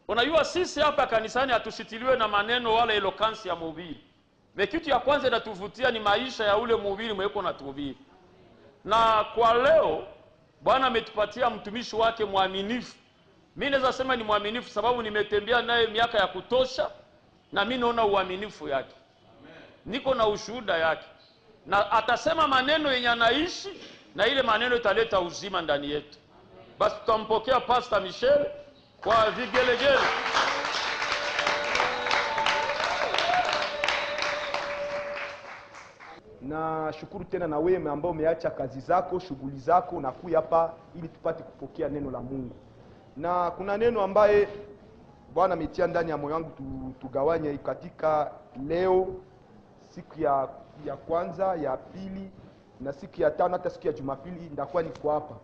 Unajua sisi hapa kanisani hatushitiliwe na maneno wala eloquence ya mhubiri. Kitu ya kwanza inatuvutia ni maisha ya ule mhubiri mweko na tuhubiri. Na kwa leo Bwana ametupatia mtumishi wake mwaminifu. Mimi naweza sema ni mwaminifu sababu nimetembea naye miaka ya kutosha na mimi naona uaminifu yake. Niko na ushuhuda yake. Na atasema maneno yenye anaishi na ile maneno italeta uzima ndani yetu. Basi tutampokea Pastor Michel kwa vigelegele. Na shukuru tena na wewe ambao umeacha kazi zako, shughuli zako na kuja hapa ili tupate kupokea neno la Mungu. Na kuna neno ambaye Bwana ametia ndani ya moyo wangu tugawanye katika leo, siku ya kwanza, ya pili na siku ya tano, hata siku ya Jumapili ndakuwa niko hapa.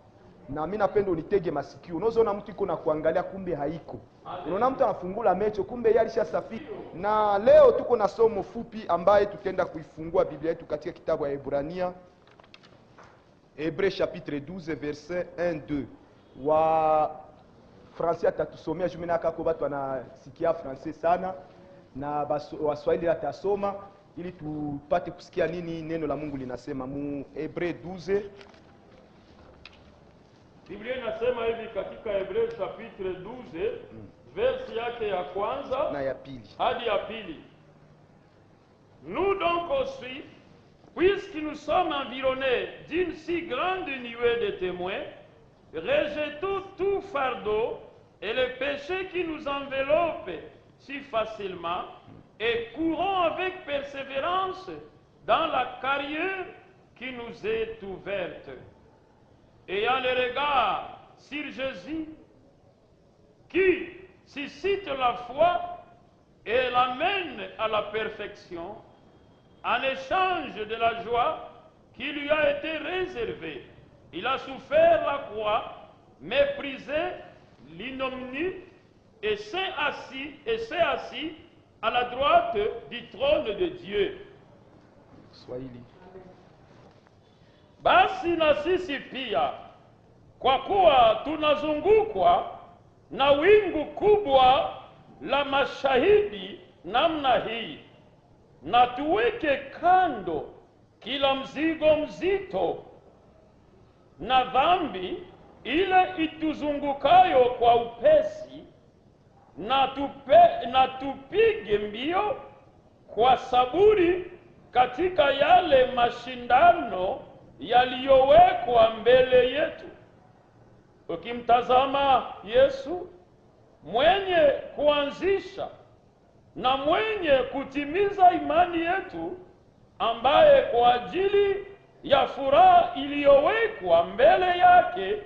Na mimi napenda unitege masikio. Unaona mtu iko na kuangalia kumbe haiko. Unaona mtu anafungula macho kumbe yeye alishasafiri. Na leo tuko na somo fupi ambaye tutenda kuifungua Biblia yetu katika kitabu ya Ebrania. Hébreux chapitre 12 verset 1-2. Wa Français atatusomea jumena kako watu wanasikia Français sana na Waswahili atasoma ili tupate kusikia nini neno la Mungu linasema mu Hébreux 12. Biblia inasema hivi katika Hébreux chapitre 12 verse yake ya kwanza na ya pili hadi ya pili. Nous donc aussi, puisque nous sommes environnés d'une si grande nuée de témoins, rejetons tout fardeau et le péché qui nous enveloppe si facilement et courons avec persévérance dans la carrière qui nous est ouverte. Ayant le regard sur Jésus, qui suscite la foi et l'amène à la perfection, en échange de la joie qui lui a été réservée. Il a souffert la croix, méprisé l'ignominie, et s'est assis à la droite du trône de Dieu. Swahili. Basi na sisi pia, kwa kuwa tunazungukwa na wingu kubwa la mashahidi namna hii, na tuweke kando kila mzigo mzito na dhambi ile ituzungukayo kwa upesi, na tupige mbio kwa saburi katika yale mashindano yaliyowekwa mbele yetu, ukimtazama Yesu mwenye kuanzisha na mwenye kutimiza imani yetu, ambaye kwa ajili ya furaha iliyowekwa mbele yake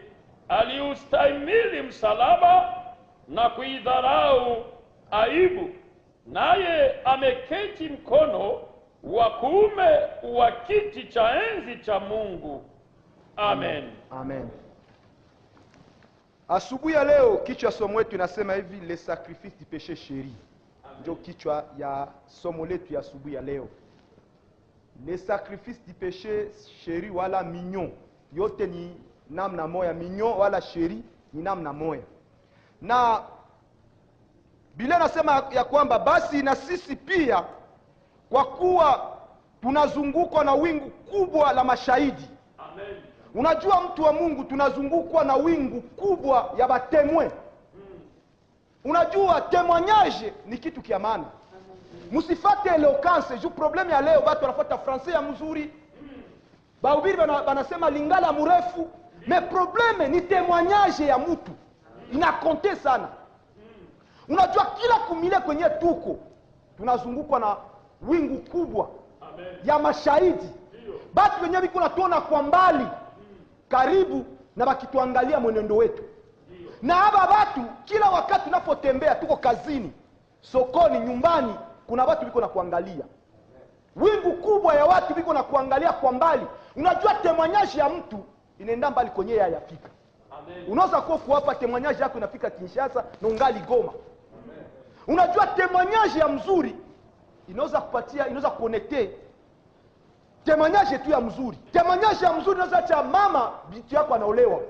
aliustahimili msalaba na kuidharau aibu, naye ameketi mkono wa kuume wa kiti cha enzi cha Mungu. Amen. Amen. Asubuhi ya leo kichwa somo letu inasema hivi, le sacrifice du péché chéri. Ndio kichwa ya somo letu ya asubuhi ya leo. Le sacrifice du péché chéri wala mignon. Yote ni namna moya, mignon wala chéri ni namna moya. Na Biblia inasema ya kwamba basi na sisi pia, kwa kuwa tunazungukwa na wingu kubwa la mashahidi. Amen. Unajua mtu wa Mungu, tunazungukwa na wingu kubwa ya batemwe. Unajua témoignage ni kitu kia maana. Musifate eloquence, ju problème ya leo watu wanafuata français ya mzuri. Bahubiri banasema lingala mrefu, mais problème ni témoignage ya mtu. Inakonte sana. Unajua kila kumile kwenye tuko tunazungukwa na wingu kubwa ya mashahidi. Batu wenyewe biko natuona kwa mbali, karibu na bakituangalia mwenendo wetu. Na haba batu kila wakati tunapotembea, tuko kazini, sokoni, nyumbani, kuna watu biko na kuangalia. Wingu kubwa ya watu biko na kuangalia kwa mbali. Unajua témoignage ya mtu inaenda mbali kwenye yeye yafika. Unaweza kuwa hapa témoignage yako inafika Kinshasa na ungali Goma. Unajua témoignage ya mzuri inaweza kupatia, inaweza connecter témoignage tu ya mzuri. Témoignage ya mzuri inaweza acha mama binti yako anaolewa.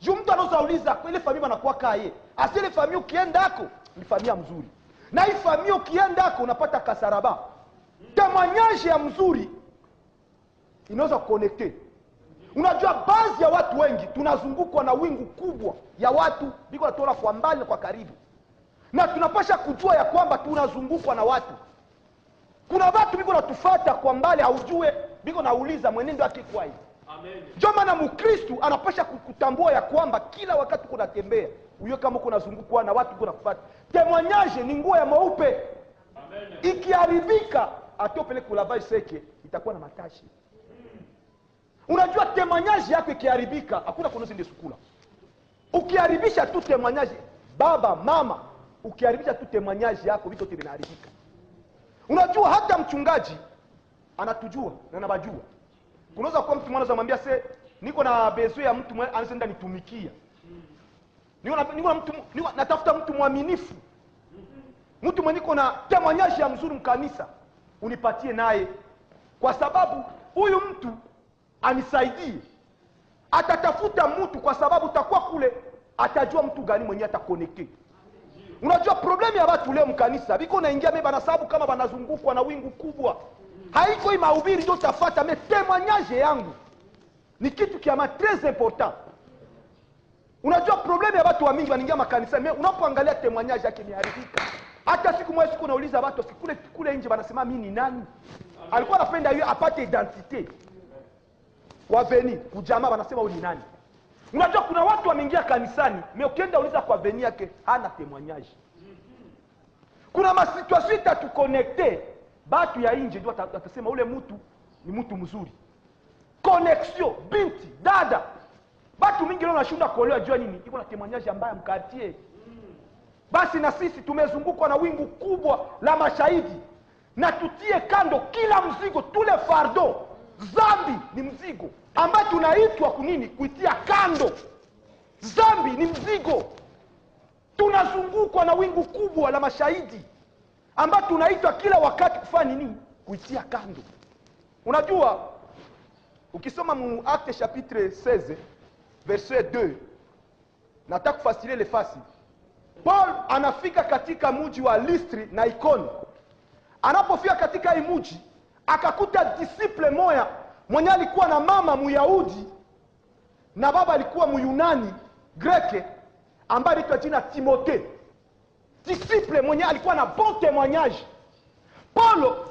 Juu mtu anaweza uliza ile familia anakuwa kae, asile famille ukiendako ni familia mzuri, na hii familia ukiendako unapata kasaraba. Témoignage ya mzuri inaweza kuconnecte. Unajua baadhi ya watu wengi tunazungukwa na wingu kubwa ya watu biko natola kwa mbali na kwa karibu, na tunapasha kujua ya kwamba tunazungukwa na watu. Kuna watu biko natufuata kwa mbali, haujue biko nauliza mwenendo wake kwa hivi. Amen. Ndio maana Mkristo anapasha kutambua ya kwamba kila wakati kuna tembea uyo kama kuna zungukwa na watu kuna kufuata. Témoignage ni nguo ya mweupe. Amen. Ikiharibika atopele kulava seke itakuwa na matashi. Unajua témoignage yako ikiharibika hakuna konosi ndio sukula. Ukiharibisha tu témoignage, baba mama, ukiharibisha tu témoignage yako vitu vyote vinaharibika. Unajua hata mchungaji anatujua na anabajua. Kunaweza kuwa mtu mmoja anamwambia niko na bezo ya mtu mmoja anasema nitumikia. Niko natafuta mtu mwaminifu. Mtu mwenye niko na témoignage ya mzuri mkanisa, unipatie naye kwa sababu huyu mtu anisaidie. Atatafuta mtu kwa sababu utakuwa kule atajua mtu gani mwenye atakonekte. Unajua problemi ya watu leo mkanisa biko naingia meba na sababu kama banazungukwa na wingu kubwa. Haiko hii mahubiri ndio utafuata, mais témoignage yangu ni kitu kiama très important. Unajua problemi ya watu wa mingi wanaingia makanisa, mais unapoangalia témoignage yake imeharibika. Hata siku moja siku nauliza watu kule nje wanasema mimi ni nani? Alikuwa anapenda yeye apate identite. Waveni kujamaa wanasema wewe ni nani? Unajua kuna watu wameingia kanisani, mais ukienda uliza kwa veni yake hana témoignage. Kuna masituation itatuconnecter, batu ya nje ndio watasema ule mtu ni mtu mzuri. Connexion, binti, dada. Batu mingi leo nashinda kuolewa jua nini? Iko na témoignage mbaya mkartier. Basi na sisi tumezungukwa na wingu kubwa la mashahidi, na tutie kando kila mzigo, tule fardo. Zambi ni mzigo ambayo tunaitwa kunini? Kuitia kando. Zambi ni mzigo. Tunazungukwa na wingu kubwa la mashahidi ambayo tunaitwa kila wakati kufanya nini? Kuitia kando. Unajua ukisoma mu Acte chapitre 16 verset 2, nataka kufasiria ile fasi. Paul anafika katika mji wa Listri na Ikoni. Anapofika katika hii mji akakuta disciple moya mwenye alikuwa na mama Muyahudi na baba alikuwa Muyunani Greke ambaye anaitwa jina Timothée. Disciple mwenye alikuwa na bon témoignage. Paulo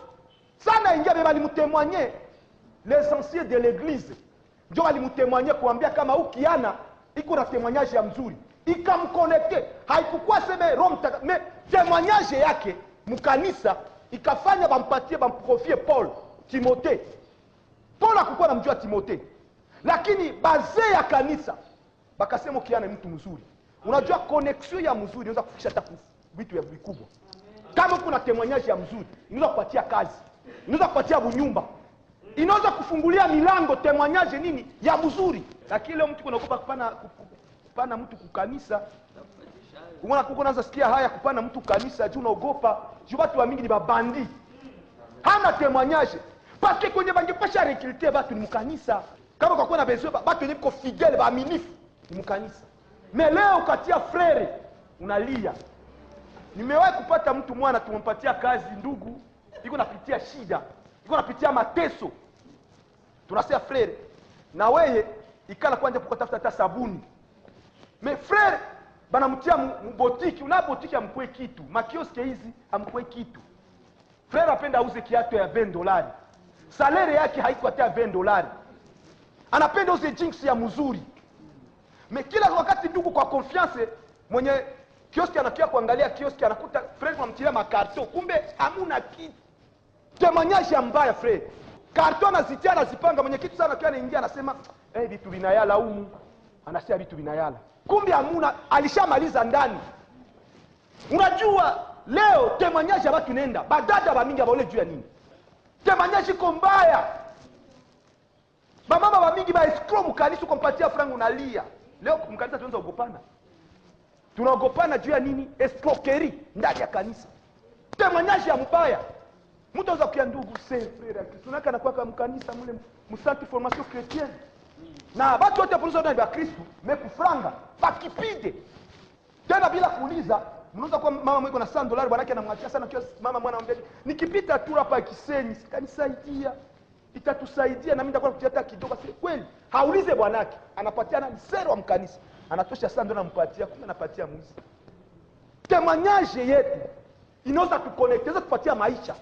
sana ingia beba alimtémoigner les anciens de l'église. Ndio alimtémoigner kuambia kama ukiana iko na témoignage ya mzuri. Ikamconnecter. Haikukuwa sema Rome mais témoignage yake mkanisa ikafanya bampatie bamprofie Paul Timothée. Paul hakukuwa anamjua Timothée, lakini baze ya kanisa bakasema ukiana mtu mzuri. Unajua connection ya mzuri inaweza kufikisha hata vitu ya vikubwa. Kama kuna témoignage ya mzuri inaweza kupatia kazi, inaweza kupatia bunyumba, inaweza kufungulia milango. Témoignage nini ya mzuri. Lakini leo mtu kunaogopa kupana mtu kukanisa. Unaona kuko naanza sikia haya kupana mtu kanisa juu unaogopa, juu watu wa mingi ni babandi. Hana témoignage. Parce que kwenye bangepasha recruter watu ni mkanisa. Kama kwa kuwa na besoin watu wenye biko fidèle baaminifu ni mkanisa. Mais leo katia frere unalia. Nimewahi kupata mtu mwana tumempatia kazi ndugu, iko napitia shida, iko napitia mateso. Tunasema frere, na wewe ikala kwanza kutafuta hata sabuni. Mais frere banamtia mbotiki, una botiki amkwe kitu, makioske hizi amkwe kitu. Frere apenda auze kiatu ya $20. Salary yake haiko hata $20. Anapenda uze jinx ya mzuri. Mais kila wakati ndugu kwa confiance mwenye kioski anakia kuangalia kioski anakuta frere anamtilia makarto, kumbe hamuna kitu. Témoignage mbaya frere. Karto anazitia anazipanga, mwenye kitu sana kia anaingia anasema vitu vinayala humu. Anasema vitu vinayala. Kumbe hamuna, alishamaliza ndani. Unajua leo témoignage watu nenda badada ba mingi baole juu ya nini? Témoignage iko mbaya. Bamama ba mingi ba escrow mkanisa kumpatia franga unalia. Leo mkanisa tunaanza kugopana. Tunaogopana juu ya nini? Escroquerie ndani ya kanisa. Témoignage ya mbaya. Mtu anaweza kuya ndugu frère tunaka na kwa mkanisa mule msante formation chrétienne. Na watu wote polisi ndani ya Kristo, mais kufranga bakipide. Tena bila kuuliza, mnaweza kwa mama mwiko na $100 bwanake anamwachia sana kwa mama mwana mwambie nikipita tu hapa Kisenyi sikanisaidia. Itatusaidia na mimi nitakuwa kutia hata kidogo si kweli. Haulize bwanake, anapatiana msero wa mkanisa. Anatosha $100 anampatia, kumbe anapatia mwizi. Temanyaje yetu inaweza tuconnect, inaweza kupatia maisha.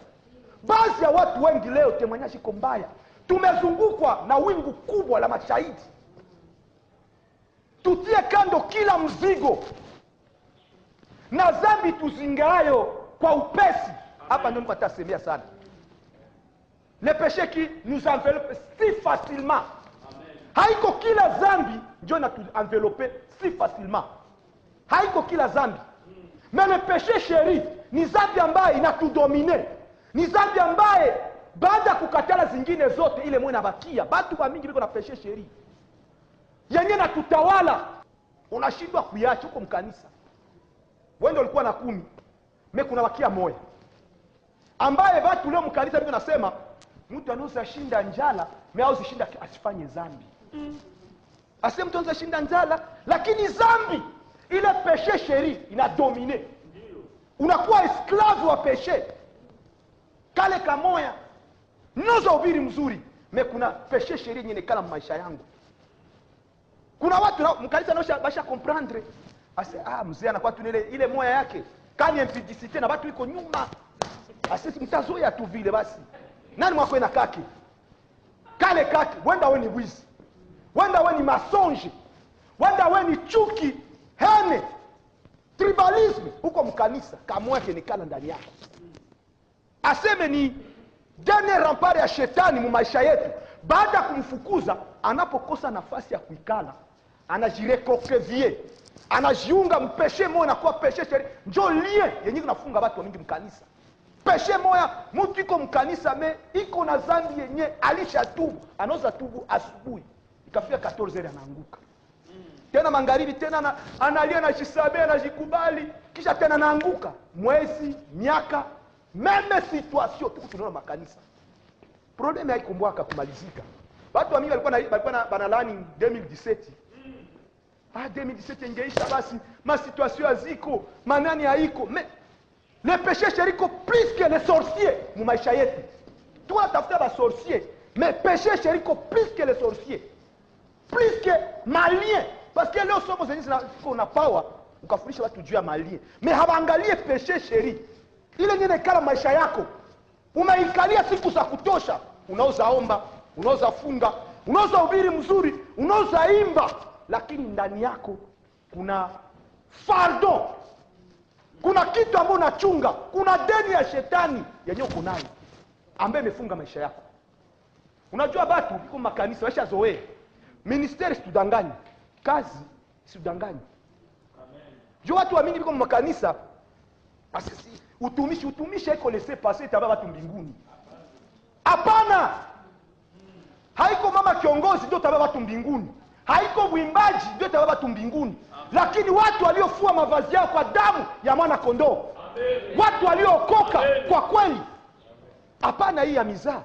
Baadhi ya watu wengi leo temanyaje iko mbaya. Tumezungukwa na wingu kubwa la mashahidi. Tutie kando kila mzigo na dhambi tuzingayo kwa upesi. Hapa ndio niko atasemea sana. Le péché qui nous enveloppe si facilement. Haiko kila dhambi ndio inatuenvelope si facilement. Haiko kila dhambi. Mais le péché chéri ni dhambi ambaye inatudomine. Ni dhambi ambaye baada ya kukatala zingine zote ile moyo inabakia. Watu wa mingi biko na péché chéri. Yenye na tutawala unashindwa kuiacha huko mkanisa. Wewe ndio ulikuwa na 10. Mimi kuna wakia moja. Ambaye watu leo mkanisa biko nasema mtu anaweza shinda njala, mimi hauzi shinda asifanye dhambi. Asema mtu anaweza shinda njala, lakini dhambi ile péché chéri inadomine. Unakuwa esclave wa péché. Kale kamoya noza ubiri mzuri, mimi kuna péché chéri yenye kala maisha yangu. Kuna watu mkanisa nao basha comprendre. Ase mzee anakuwa tu ile moya yake. Kani impudicité na watu iko nyuma. Ase mtazoea tu vile basi. Nani mwako ina kaki? Kale kaki, wenda we ni wizi. Wenda we ni masonji. Wenda we ni chuki, hene, tribalisme. Huko mkanisa, kamoya kenikala ndani yako. Aseme ni dernier rempart ya shetani mu maisha yetu. Baada ya kumfukuza, anapokosa nafasi ya kuikala, anajirecoquevie. Anajiunga mpeshe moja na kuwa peshe sheri. Njo lie, yenye kunafunga watu wa mingi mkanisa. Peshe moya, mtu iko mkanisa me, iko na dhambi yenye, alisha tubu. Anoza tubu asubuhi. Ikafika 14 anaanguka. Tena magharibi, tena analia na jisabia na jikubali. Kisha tena anaanguka. Mwezi, miaka, meme situation, tuku tunaona makanisa. Probleme haiko mwaka kumalizika. Watu wa mingi walikuwa banalani 2017. 2017 ingeisha basi, ma situation aziko, manani haiko. Mais le péché chéri ko plus que les sorciers mu maisha yetu. Tunatafuta ba sorciers, mais péché chéri ko plus que les sorciers. Plus que malien. Parce que leo somo zenye zina power, ukafundisha watu juu ya malien. Mais hawaangalie péché chéri. Ile nyene kala maisha yako. Umeikalia siku za kutosha, unaweza omba, unaweza funga, unaweza hubiri mzuri, unaweza imba, lakini ndani yako kuna fardo. Kuna kitu ambacho unachunga, kuna deni ya shetani yenye uko nayo ambaye imefunga maisha yako. Unajua watu biko makanisa washazoea. Ministeri situdanganyi, kazi situdanganyi. Amen. Jua watu waamini biko makanisa asisi utumishi haiko laisser passer taba watu mbinguni. Hapana. Haiko mama kiongozi ndio taba watu mbinguni. Haiko mwimbaji ndio taba watu mbinguni. Lakini watu waliofua mavazi yao kwa damu ya mwana kondoo. Watu waliookoka kwa kweli. Hapana hii ya mizaa.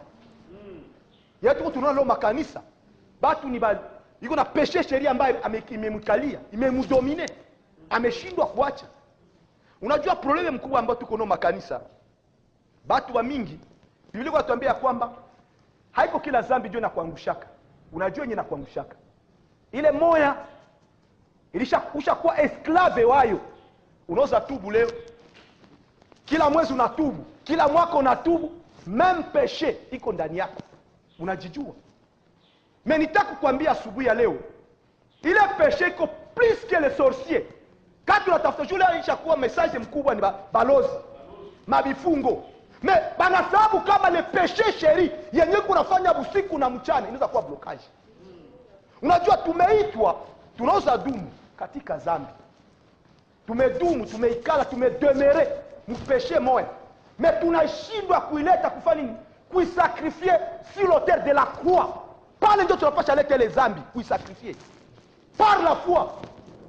Yetu tunaona leo makanisa. Watu ni iko na péché sheria ambayo imemkalia, imemdomine. Ameshindwa kuacha. Unajua probleme mkubwa ambao tuko nao makanisa. Watu wa mingi, Biblia inatuambia kwamba haiko kila dhambi ndio inakuangushaka. Unajua yenye inakuangushaka. Ile moya ushakuwa esclave wayo. Unaweza tubu leo. Kila mwezi unatubu, kila mwaka unatubu, même péché iko ndani yako. Unajijua. Mais nitaka kukwambia asubuhi ya leo, ile péché iko plus que les sorciers. Kati unatafuta shule ishakuwa message mkubwa ni balozi, mabifungo. Mais banasababu kama le péché chéri yenye kunafanya usiku na mchana inaweza kuwa blocage. Unajua tumeitwa tunaweza dumu katika dhambi. Tumedumu, tumeikala, tumedemere mpeshe moya. Mais tunashindwa kuileta kufanya nini? Kuisacrifier sur l'autel de la croix. Pale ndio tunapasha leta les dhambi, kuisacrifier. Par la foi.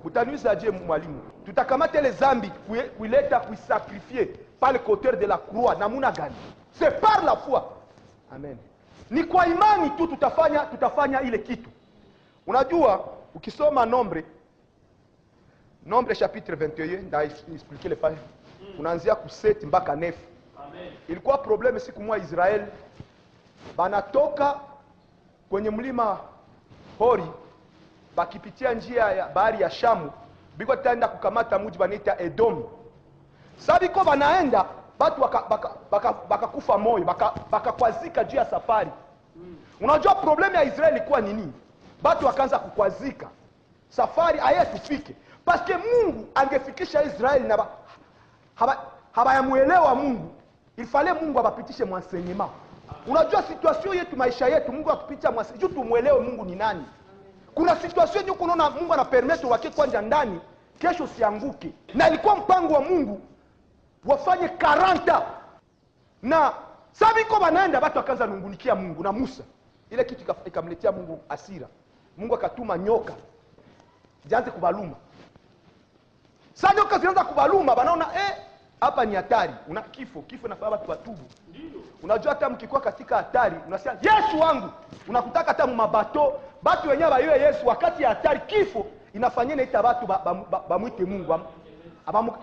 Mutaniuza aje mwalimu. Tutakamata les dhambi kuileta kuisacrifier par le côté de la croix namuna gani? C'est par la foi. Amen. Ni kwa imani tu tutafanya ile kitu. Unajua ukisoma Nombre chapitre 21 nda expliquer le page. Unaanzia ku 7 mpaka 9. Amen. Ilikuwa probleme siku moja Israeli banatoka kwenye mlima Hori bakipitia njia ya bahari ya Shamu biko taenda kukamata mji banaita Edom. Sabiko banaenda batu bakakufa moyo bakakwazika juu ya safari. Unajua problemu ya Israeli ilikuwa nini? Batu wakaanza kukwazika. Safari tufike. Paske Mungu angefikisha Israeli na habayamuelewa Mungu. Ilifale Mungu abapitishe mwansenyema. Unajua situation yetu, maisha yetu, Mungu akupitisha mwansenyema. Juu tumuelewe Mungu ni nani. Kuna situation yenye unaona Mungu anapermete wake kwanja ndani, kesho sianguke. Na ilikuwa mpango wa Mungu wafanye 40. Na sabiko banaenda batu wakaanza nungunikia Mungu na Musa. Ile kitu ikamletea Mungu hasira. Mungu akatuma nyoka zianze kubaluma. Sasa nyoka zinaanza kubaluma, banaona hapa ni hatari. Una kifo nafaa watu watubu. Ndio. Unajua hata mkikuwa katika hatari, unasema Yesu wangu. Unakutaka hata mabato, batu wenyewe bayo Yesu wakati ya hatari kifo inafanyana ita batu bamwite Mungu.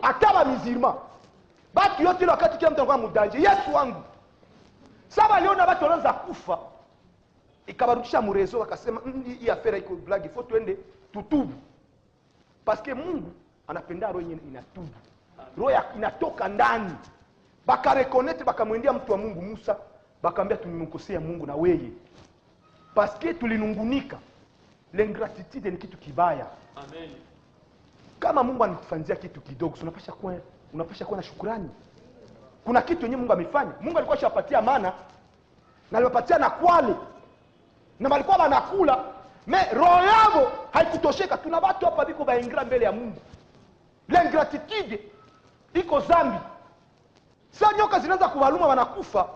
Ataba mizirma. Batu yote ile wakati kila mtu anakuwa mudanje, Yesu wangu. Sasa aliona batu wanaanza kufa. Ikabarudisha murezo wakasema hii afera iko blague, faut tuende tutubu. Paske Mungu anapenda roho yenyewe inatubu. Roho inatoka ndani. Bakarekonete bakamwendea mtu wa Mungu Musa, bakamwambia tulimkosea Mungu na weye. Paske tulinungunika. L'ingratitude ni kitu kibaya. Amen. Kama Mungu anakufanyia kitu kidogo, unapasha kuwa na shukrani. Kuna kitu yenyewe Mungu amefanya. Mungu alikuwa ashapatia mana na aliwapatia na kwale. Na walikuwa wanakula, roho yao haikutosheka. Tuna watu hapa biko baingira mbele ya Mungu. L'ingratitude iko zambi. Sasa nyoka zinaanza kubaluma wanakufa,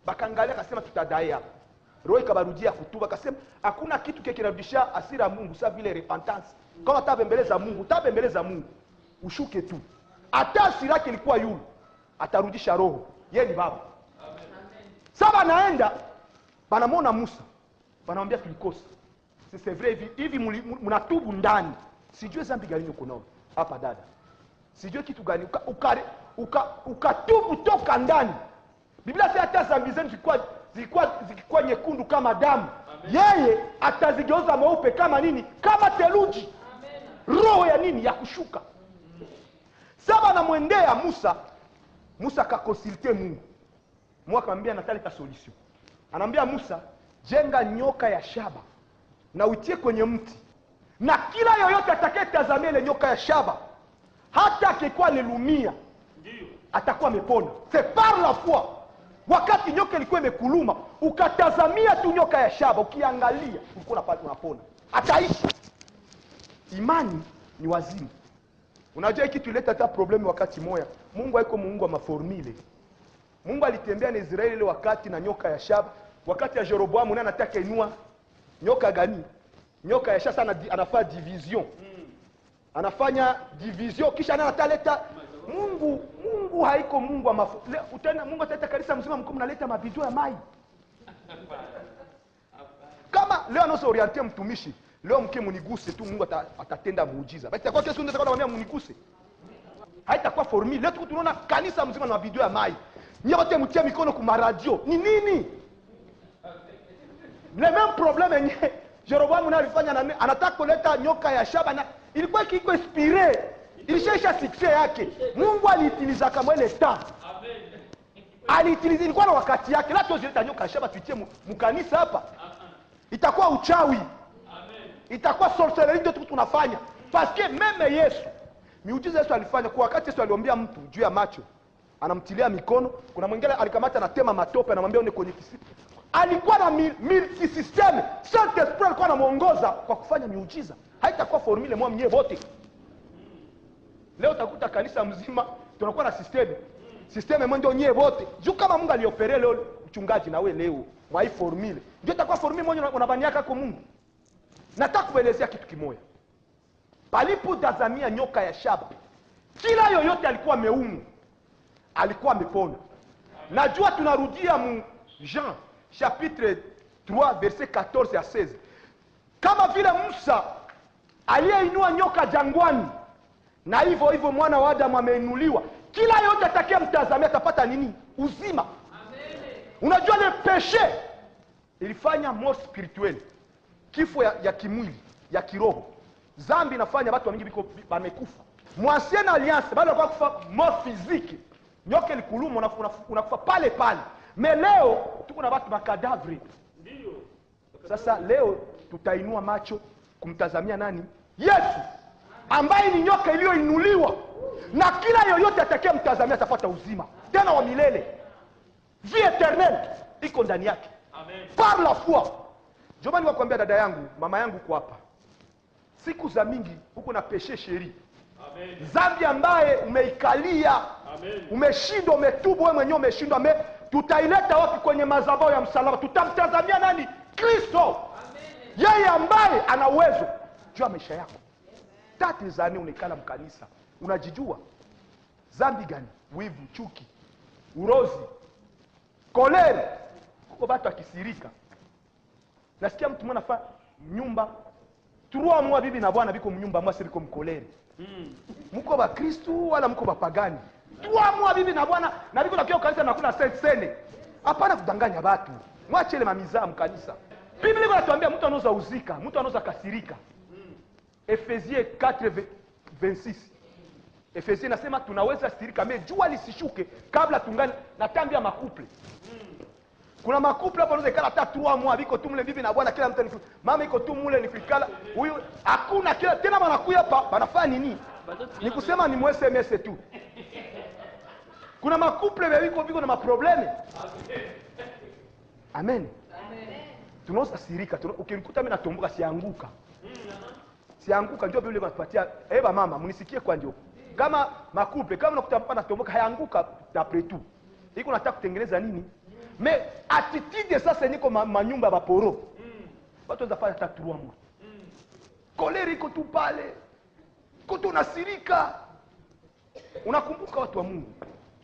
bakaangalia akasema tutadai hapa. Roho ikabarudia kutuba akasema hakuna kitu kile kinarudisha hasira ya Mungu sawa vile repentance. Kama tabembeleza Mungu, ushuke tu. Hata hasira yake ilikuwa yule, atarudisha roho. Yeye ni baba. Amen. Sasa anaenda banamwona Musa. Banamwambia tulikosa. C'est vrai hivi mnatubu ndani. Sijue zambi gani uko nao hapa dada. Sijue kitu gani ukatubu toka ndani. Biblia sema hata zambi zenu zilikuwa nyekundu kama damu. Amen. Yeye atazigeuza meupe kama nini? Kama theluji. Amen. Roho ya nini? Ya kushuka. Sasa anamwendea Musa. Musa akakonsulte Mungu. Mungu akamwambia nataleta solution. Anamwambia Musa, jenga nyoka ya shaba na utie kwenye mti. Na kila yoyote atakayetazamia ile nyoka ya shaba, hata akikuwa lilumia, ndio atakuwa amepona. C'est par la foi. Wakati nyoka ilikuwa imekuluma, ukatazamia tu nyoka ya shaba, ukiangalia, ulikuwa unapona. Ataishi. Imani ni wazimu. Unajua hiki tuleta hata problemi wakati moya. Mungu haiko Mungu wa maformule. Mungu alitembea na Israeli ile wakati na nyoka ya shaba. Wakati ya Jeroboamu naye anataka inua nyoka gani? Nyoka ya shaba sana anafanya division. Anafanya division kisha anataleta Mungu haiko Mungu wa maformule. Utaona Mungu ataleta kanisa mzima mko mnaleta mabidio ya mai. Kama leo anaso orienter mtumishi, leo mke muniguse tu Mungu atatenda muujiza. Basi itakuwa kesho ndio atakwambia muniguse. Haitakuwa formule. Leo tunaona kanisa mzima na mabidio ya mai. Nyote mtia mikono kwa radio. Ni nini? Le même problème yenye Jeroboamu naye alifanya na anataka kuleta nyoka ya shaba na ilikuwa kiko inspiré. Ilishaisha success yake. Mungu aliitiliza kama ile temps. Amen. Aliitiliza ilikuwa na wakati yake. La tozileta nyoka ya shaba tuitie mkanisa hapa. Itakuwa uchawi. Amen. Itakuwa sorcellerie ndio tunafanya. Parce que même Yesu, miujiza Yesu alifanya kwa wakati Yesu aliombea mtu juu ya macho. Anamtilia mikono, kuna mwingine alikamata na tema matope anamwambia une kwenye kisitu. Alikuwa na multi system. Saint Esprit alikuwa anamuongoza kwa kufanya miujiza. Haitakuwa formule mwa mwenyewe wote. Leo utakuta kanisa mzima tunakuwa na system. System mwenye ndio nyewe wote. Juu kama Mungu aliopere leo mchungaji na wewe leo mwa hii formule. Ndio itakuwa formule mwenye unabaniaka kwa Mungu. Nataka kuelezea kitu kimoja. Palipo tazamia nyoka ya shaba. Kila yoyote alikuwa meumu. Alikuwa amepona. Najua tunarudia mu Jean chapitre 3 verset 14 à 16. Kama vile Musa aliyeinua nyoka jangwani Na hivyo hivyo mwana wa Adamu ameinuliwa, kila yote atakaye mtazamia atapata nini? Uzima. Unajua le péché ilifanya mort spirituel, kifo ya kimwili, ya kiroho. Zambi inafanya watu wengi biko wamekufa. Mwancienne alliance bado kwa kufa mort physique, nyoka likuluma unakufa pale pale. Mais leo tuko na watu makadavre. Ndio. Sasa leo tutainua macho kumtazamia nani? Yesu, ambaye ni nyoka iliyoinuliwa, na kila yoyote atakaye mtazamia atapata uzima tena wa milele. Vie éternelle iko ndani yake. Amen. Par la foi. Jomani wakwambia dada yangu, mama yangu kwa hapa. Siku za mingi uko na péché chéri. Amen. Zambi ambaye umeikalia. Amen. Umeshindwa, umetubu wewe mwenyewe umeshindwa, tutaileta wapi kwenye madhabahu ya msalaba? Tutamtazamia nani? Kristo. Yeye ambaye ana uwezo juu ya maisha yako. Tati zani unikala mkanisa, unajijua zambi gani? Wivu, chuki, urozi, kolere. Kuko watu akisirika. Nasikia mtu mwana fa nyumba 3 mois bibi na bwana biko mnyumba mwasi biko mkolere. Mko ba Kristo wala mko ba pagani? 3 mois bibi na bwana na biko nakio kanisa na kuna sene. Hapana kudanganya watu. Mwache ile mamizaa mkanisa. Biblia inatuambia mtu anaweza uzika, mtu anaweza kasirika. Efesie 4:26. Efesie nasema tunaweza sirika, jua lisishuke kabla tungani na tambi ya makuple. Kuna makuple hapo anaweza kala hata 3 mois biko tumle bibi na bwana, kila mtu mama iko tu mule nikikala huyu hakuna kila tena wanakuja hapa wanafanya nini? Ni kusema ni SMS tu. Kuna makuple biko na maprobleme. Amen. Tunaweza sirika, ukimkuta mimi natomboka sianguka. Sianguka ndio Biblia inatupatia. Eba mama, mnisikie kwa ndio. Kama makuple, kama unakuta hapa natomboka hayanguka d'après tout. Iko nataka kutengeneza nini? Mais attitude sasa niko manyumba ya baporo. Watu wanafanya hata 3 mois. Kolera iko tu pale. Koto unasirika. Unakumbuka watu wa Mungu.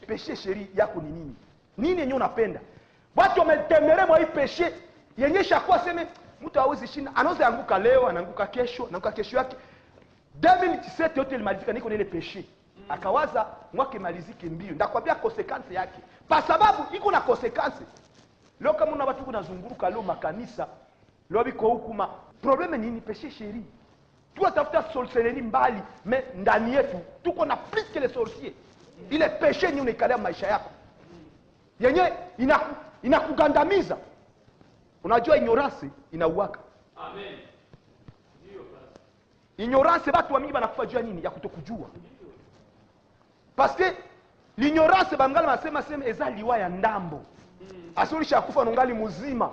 Péché chéri yako ni nini? Nini yenyewe unapenda? Watu wametemere mwa hii péché yenye shakuwa seme mtu hawezi shinda, anaweza anguka leo, anaanguka kesho yake. 2017 yote ilimalizika niko na ile péché. Akawaza mwaka imalizike mbio. Ndakwambia consequence yake. Kwa sababu iko na consequence. Leo kama una watu kunazunguruka leo makanisa, leo biko huku probleme nini? Péché chéri. Tunatafuta sorcellerie mbali, mais ndani yetu tuko na plus que les sorciers. Ile péché ni unaikalia maisha yako. Yenye inakugandamiza. Unajua ignorance inauaka. Amen. Ndio basi. Ignorance watu wa mingi wanakufa juu ya nini? Ya kutokujua. Parce que l'ignorance bangala nasema eza liwa ya ndambo. Asurisha kufa nungali mzima.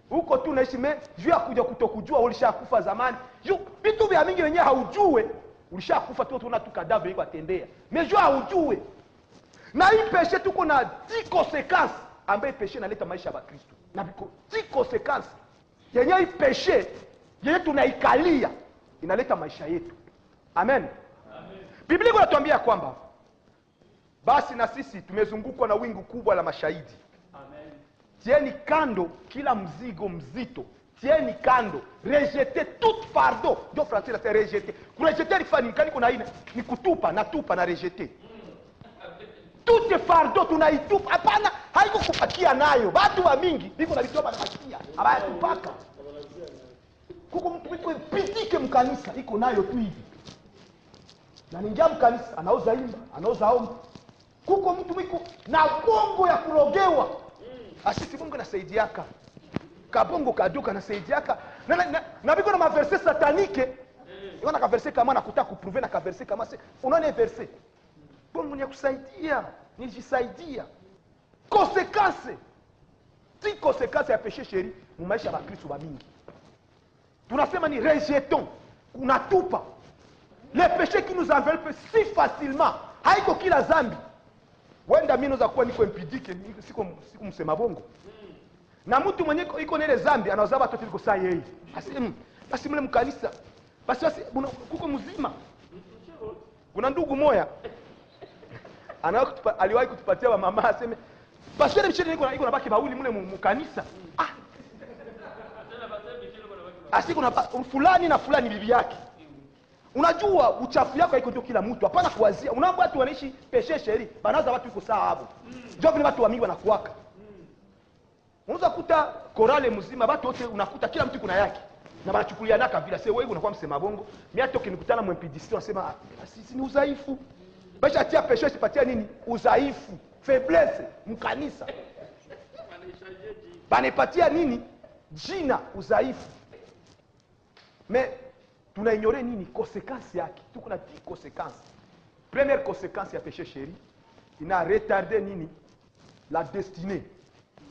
Huko tu naishi juu ya kuja kutokujua ulishakufa zamani. Vitu vya mingi wenyewe haujue, ulishakufa tu tuna tukadavu iko atendea. Mais juu haujue. Na hii péché tuko na 10 conséquences ambaye péché inaleta maisha ya Kristo. Na biko 10 conséquences. Yenye hii péché yenye tunaikalia inaleta maisha yetu. Amen. Amen. Biblia inatuambia kwamba basi na sisi tumezungukwa na wingu kubwa la mashahidi. Amen. Tieni kando kila mzigo mzito. Tieni kando, rejetez tout fardeau. Ndio français la rejeter. Kurejeter ni fani kani kuna ina ni kutupa na rejeter. Tout fardeau tunaitupa. Hapana, haiko kupakia nayo. Watu wa mingi biko na vitoba na makia. Abaya tupaka. Kuko mtu pitike mkanisa iko nayo tu hivi. Na ningia mkanisa anauza imba, anauza omba. Kuko mtu mwiko na bongo ya kurogewa. Asisi Mungu anasaidiaka. Kabongo kaduka anasaidiaka. Na biko na maverse satanike. Yona ka verse kama nakutaka kuprouver na ka verse kama se. Unaona verse. Bongo ni kusaidia, nijisaidia. Conséquence. Si conséquence ya péché chéri, mu maisha ya Kristo ba mingi. Tunasema ni rejetons, unatupa. Les péchés qui nous enveloppent si facilement. Haiko kila zambi. Wenda mimi naweza kuwa niko impidike, siku msema bongo. Na mtu mwenye iko na ile zambi anaweza watoto liko saa yeye. Basi mle mkanisa. Basi kuko mzima. Kuna ndugu moya aliwahi kutupatia wa mama aseme basi ile mchele iko nabaki bauli mle mkanisa. Asi kuna fulani na fulani bibi yake. Unajua uchafu yako haiko ndio kila mtu, hapana kuwazia. Unaona watu wanaishi peshe sheri, banaza watu iko saa hapo. Ndio vile watu wa mingi wanakuwaka. Unaweza kuta korale mzima watu wote unakuta kila mtu kuna yake. Na wanachukuliana kabila. Sasa wewe unakuwa msema bongo, mimi hata ukinikutana MPDC unasema sisi ni udhaifu. Basha atia peshe sipatia nini? Udhaifu, faiblesse, mkanisa. Banipatia nini? Jina udhaifu. Mais tunaignore nini conséquence yake? Tuko na 10 conséquences. Première conséquence ya péché chéri, il a retardé nini? La destinée.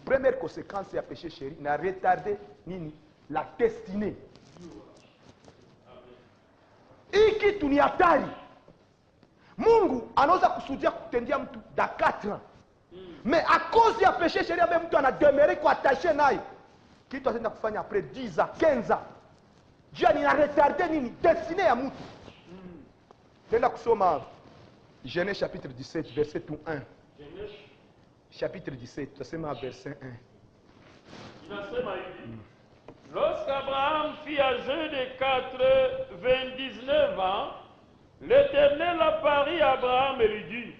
Première conséquence ya péché chéri, il a retardé nini? La destinée. Hiki tu ni hatari. Mungu anaweza kusudia kutendia mtu da 4 ans. Mais à cause ya péché chéri, même mtu anademeure kwa attaché naye. Kitu ataenda kufanya après 10 ans, 15 ans. Dieu a retardé nini? Destiné ya mtu. Tenda kusoma Genèse chapitre 17 verset 1. Genèse chapitre 17, tutasema verset 1. Inasema hivi. Lorsqu'Abraham fut âgé de 99 ans, l'Éternel apparut à Abraham et lui dit,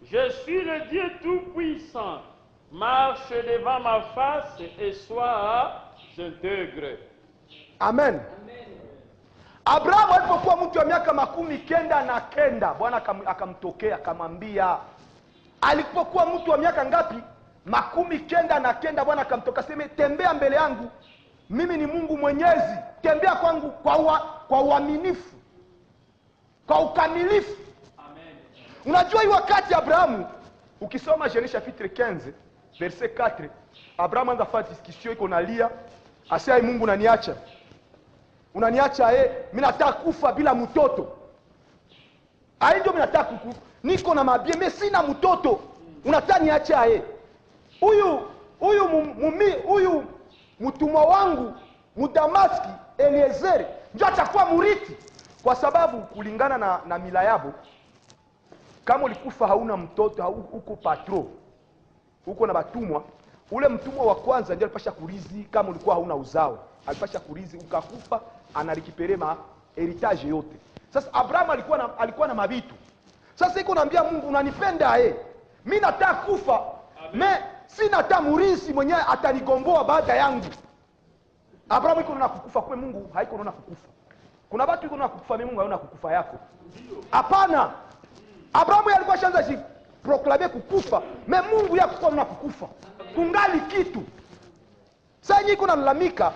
je suis le Dieu tout-puissant, marche devant ma face et sois intègre. Amen. Abraham alipokuwa mtu wa miaka 99, Bwana akamtokea akamwambia. Alipokuwa mtu wa miaka ngapi? 99, Bwana akamtokea sema tembea mbele yangu. Mimi ni Mungu Mwenyezi. Tembea kwangu kwa uaminifu. Kwa ukamilifu. Amen. Unajua hii wakati Abrahamu ukisoma Genèse chapitre 15 verset 4, Abraham anaanza kufanya discussion iko nalia. Asema Mungu unaniacha. Unaniacha mimi nataka kufa bila mtoto. Ndio mimi nataka niko na mabie, mimi sina mtoto. Unataka niacha Huyu mtumwa wangu Mudamaski Eliezer ndio atakuwa murithi, kwa sababu kulingana na mila yabo, kama ulikufa hauna mtoto, uko patro, uko na batumwa, ule mtumwa wa kwanza ndiye alipasha kurizi. Kama ulikuwa hauna uzao, alipasha kurizi. Ukakufa analikipere heritage yote. Sasa Abraham alikuwa na mabitu. Sasa iko naambia Mungu unanipenda mimi nataka kufa, me sina hata murithi mwenyewe atanigomboa baada yangu. Abraham iko na kukufa kwa Mungu haiko na kukufa. Kuna watu iko na kukufa, Mungu haona kukufa yako. Hapana. Abraham alikuwa shanza proclamer kukufa, me Mungu yako na kukufa. Kungali kitu. Sasa nyinyi kuna lalamika.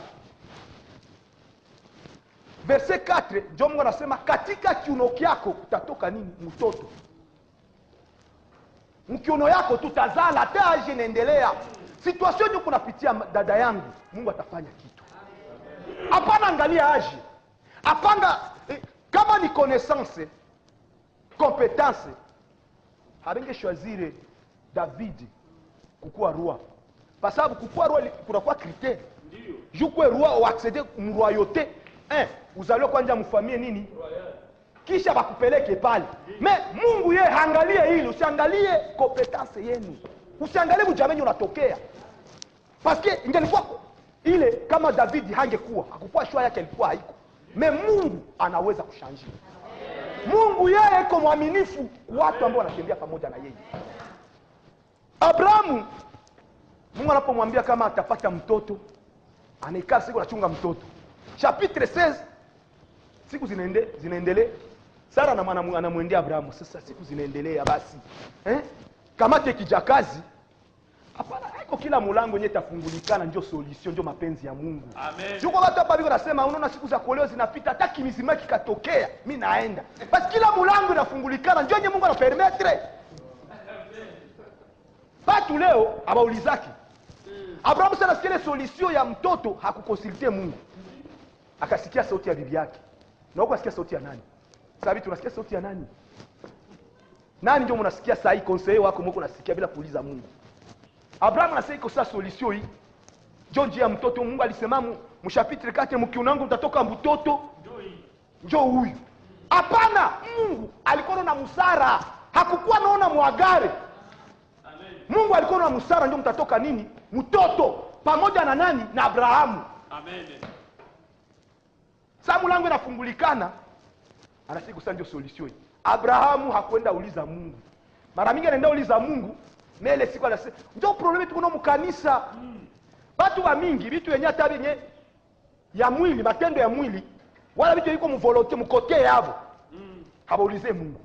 Verset 4, ndio Mungu anasema katika kiuno kyako kutatoka nini? Mtoto. Mkiuno yako tutazala, hata aje naendelea. Situation hiyo kunapitia dada yangu, Mungu atafanya kitu. Hapana angalia aje. Hapana kama ni connaissance, compétence. Habenge choisir David kukuwa roi. Kwa sababu kukuwa roi kunakuwa critère. Ndio. Jukwe roi au accéder royauté. Uzaliwe kwanza mfamie nini? Kisha bakupeleke pale. Me Mungu yeye haangalie hili, usiangalie competence yenu. Usiangalie mjamenyo unatokea. Paske ingelikuwa ile kama David hangekuwa, hakukuwa shwa yake ilikuwa haiko. Me Mungu anaweza kushanjia. Mungu yeye iko mwaminifu watu ambao wanatembea pamoja na yeye. Abrahamu Mungu anapomwambia kama atapata mtoto, anaika siku anachunga mtoto. Chapitre 16, siku zinaendelea. Sara na mwana anamwendea Abrahamu. Sasa siku zinaendelea basi. Kamate kijakazi. Hapana, haiko kila mulango yenye tafungulikana ndio solution, ndio mapenzi ya Mungu. Amen. Yuko watu hapa biko nasema unaona siku za kuolewa zinapita, hata kimizima kikatokea, mimi naenda. Basi kila mulango inafungulikana ndio yenye Mungu anapermettre. Watu leo abaulizaki. Abrahamu sana sikile solution ya mtoto hakukonsulte Mungu. Akasikia sauti ya bibi yake. Na huko asikia sauti ya nani? Sababu tunasikia sauti ya nani? Nani ndio mnasikia saa hii conseiller wako mko nasikia bila kuuliza Mungu? Abraham anasema iko sasa solution hii. Njoo ya mtoto. Mungu alisema mshapitre 4 mkiunangu mtatoka mtoto. Njoo huyu. Hapana, Mungu alikuwa na msara. Hakukuwa naona mwagare. Amen. Mungu alikuwa na msara ndio mtatoka nini? Mtoto pamoja na nani? Na Abrahamu. Amen. Saa mlango inafungulikana. anasema kusa ndio solution. Abrahamu hakwenda uliza Mungu. Mara mingi anaenda uliza Mungu, mele siku anasema ndio problemi tuko na mkanisa. Watu wa mingi vitu yenye hata yenye ya mwili, matendo ya mwili, wala vitu yuko mvolonté mkote yabo. Habaulize Mungu.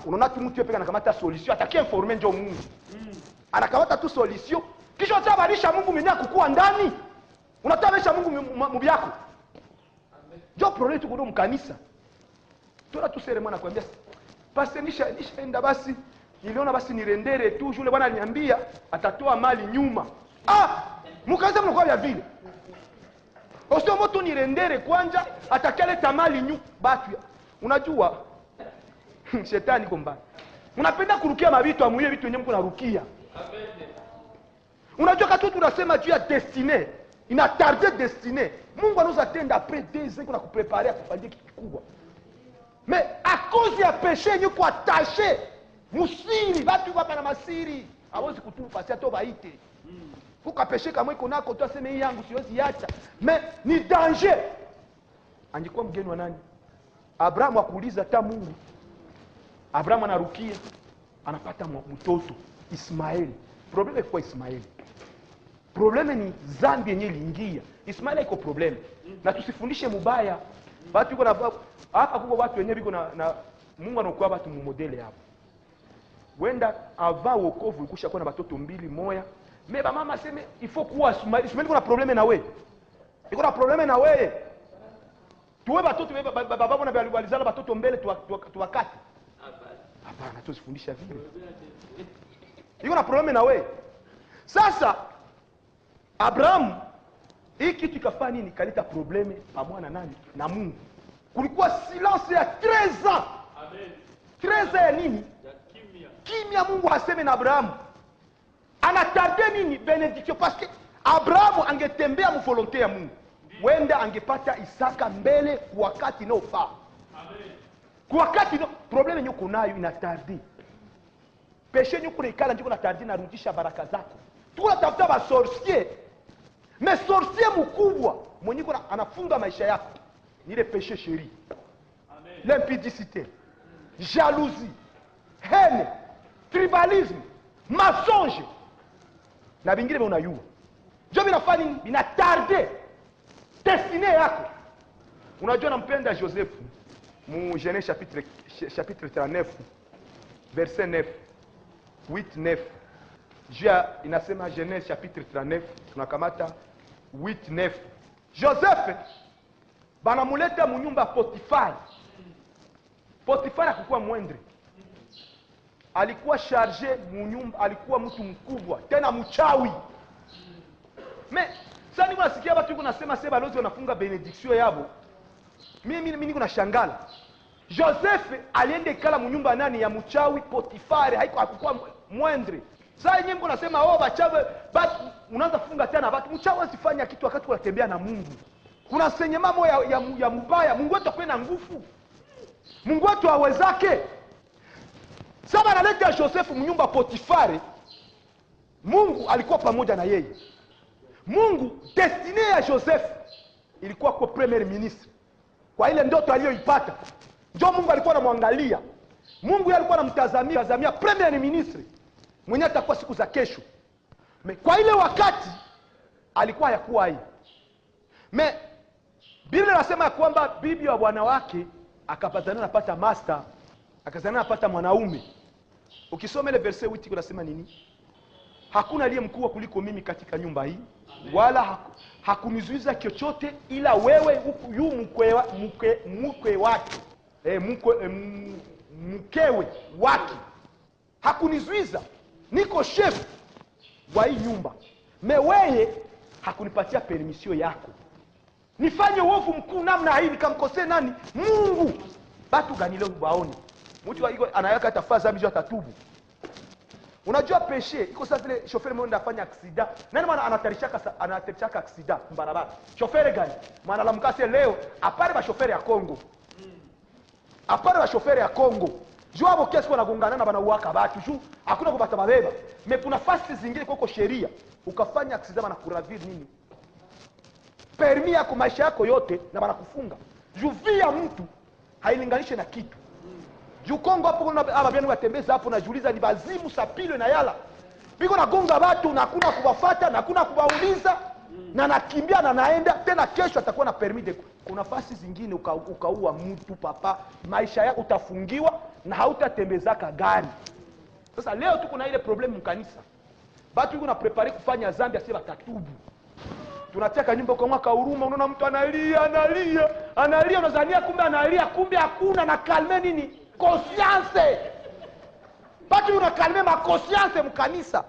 Unaona tu mtu yepeka anakamata solution, atakia informer ndio Mungu. Anakamata tu solution, kisha utabadilisha Mungu mwenyewe kukua ndani. Unatabisha Mungu mubyako. Ndio problemi tuko na mkanisa. Tuna tu seremona kwambia basi nishaenda basi niliona basi nirendere tu yule bwana aliniambia atatoa mali nyuma. Mkaanza mnakuwa vya vile. Osio moto nirendere kwanja atakaleta mali nyuma batu. Unajua shetani komba. Unapenda kurukia mavitu amuye vitu wenyewe mko narukia. Amen. Unajua katu tunasema juu ya destiny, ina tarde destiny. Mungu anaweza tenda après 2 ans kuna kupreparer kufanyia kitu kikubwa. Mais à cause ya péché nous ko attaché musiri watu hapa na masiri hawezi kutupa si atoba ite kuka péché kama iko nako tu aseme hii yangu siwezi acha mais ni danger. Angekuwa mgeni wa nani? Abrahamu akuuliza ta Mungu. Abrahamu anarukia anapata mtoto Ismaeli. Probleme kwa Ismaeli, probleme ni zambi yenye iliingia. Ismaeli iko probleme na tusifundishe mubaya. Watu iko na hapa kuko watu wenyewe biko na Mungu anakuwa watu modele hapo. Wenda ava wokovu ikusha kuwa na watoto 2 moya. Meba mama seme il faut kuwa Ismaeli kuna probleme na wewe. Iko na probleme na wewe. Tuwe watoto baba na walizala watoto mbele tuwakati. Hapana tusifundisha vile. Iko na probleme na wewe. Sasa Abraham hii kitu ikafanya nini? Kaleta probleme pamoja na nani? Na Mungu. Kulikuwa silence ya 13 ans. Amen. 13 ans ya nini? Ya kimya. Kimya. Mungu haseme na Abrahamu. Anatarde nini? Benediction. Parce que Abrahamu angetembea mvolonté ya Mungu. Wenda angepata Isaka mbele kwa wakati unaofaa. Amen. Kwa wakati probleme nyuko nayo inatardi. Péché nyuko ikala nyuko natardi na rudisha baraka zako. Tunatafuta ba sorcier. Mais sorcier mkubwa mwenye anafunga maisha yako ni le péché chéri. Amen. L'impudicité, jalousie, haine, tribalisme, mensonge. Na vingine unayua. Ndio vinafanya nini? Vinatarde destiny yako. Unajua nampenda Joseph mu Genèse chapitre 39 verset 9 8-9. Jia inasema Genèse chapitre 39 tunakamata 8-9. Joseph banamuleta munyumba Potifar. Potifar hakuwa mwendre. Alikuwa chargé munyumba, alikuwa mtu mkubwa, tena mchawi. Mais sasa niko nasikia watu wako nasema sasa balozi wanafunga benediction yabo. Mimi niko nashangala. Joseph aliende kala munyumba nani ya mchawi Potifar, hakuwa mwendre. Sasa yenyewe mko nasema bachawe batu unaanza kufunga tena batu mchawi asifanya kitu wakati unatembea na Mungu. Kuna senyema moja ya mbaya. Mungu wetu akwenda nguvu. Mungu wetu awezake. Sasa analeta Joseph mnyumba Potifari. Mungu alikuwa pamoja na yeye. Mungu destiny ya Joseph ilikuwa kwa premier ministre. Kwa ile ndoto aliyoipata. Ndio Mungu alikuwa anamwangalia. Mungu alikuwa anamtazamia premier ministre. Mwenye atakuwa siku za kesho. Kwa ile wakati alikuwa yakuwa hai. Biblia inasema kwamba bibi wa bwana wake akapatana napata master, akazana napata mwanaume. Ukisoma ile verset 8 kunasema nini? Hakuna aliye mkuu kuliko mimi katika nyumba hii. Amen. Wala hakunizuiza chochote ila wewe yu mkwe wake. Mkewe wake. Hakunizuiza. Niko chef wa hii nyumba. Wewe hakunipatia permission yako. Nifanye uovu mkuu namna hii nikamkosea nani? Mungu. Batu gani leo baoni? Mtu anayaka tafaza mjo atatubu. Unajua péché iko sasa vile chauffeur mmoja anafanya accident. Nani maana anatarishaka accident barabara? Chauffeur gani? Maana la mkase leo apare ba chauffeur ya Kongo. Apare ba chauffeur ya Kongo. Juu hapo kesi wanagongana na banauaka watu juu hakuna kupata mabeba. Mais kuna fasi zingine kwa sheria ukafanya accident na kuravir nini? Permis yako maisha yako yote na banakufunga. Juu via mtu hailinganishe na kitu. Juu Kongo hapo kuna ababiani watembeza hapo, najiuliza ni bazimu sapilo na yala. Biko nagonga watu na hakuna kuwafuata na hakuna kuwauliza, na nakimbia na naenda tena. Kesho atakuwa na permis de. Kuna fasi zingine ukaua mtu papa, maisha yako utafungiwa na hautatembezaka gari. Sasa leo tuko na ile problem mkanisa. Batu yuko na prepare kufanya zambi asiye batatubu. Tunataka nyumba kwa mwaka huruma, unaona mtu analia, unazania kumbe analia, kumbe hakuna na kalme nini? Conscience. Batu una kalme ma conscience mkanisa.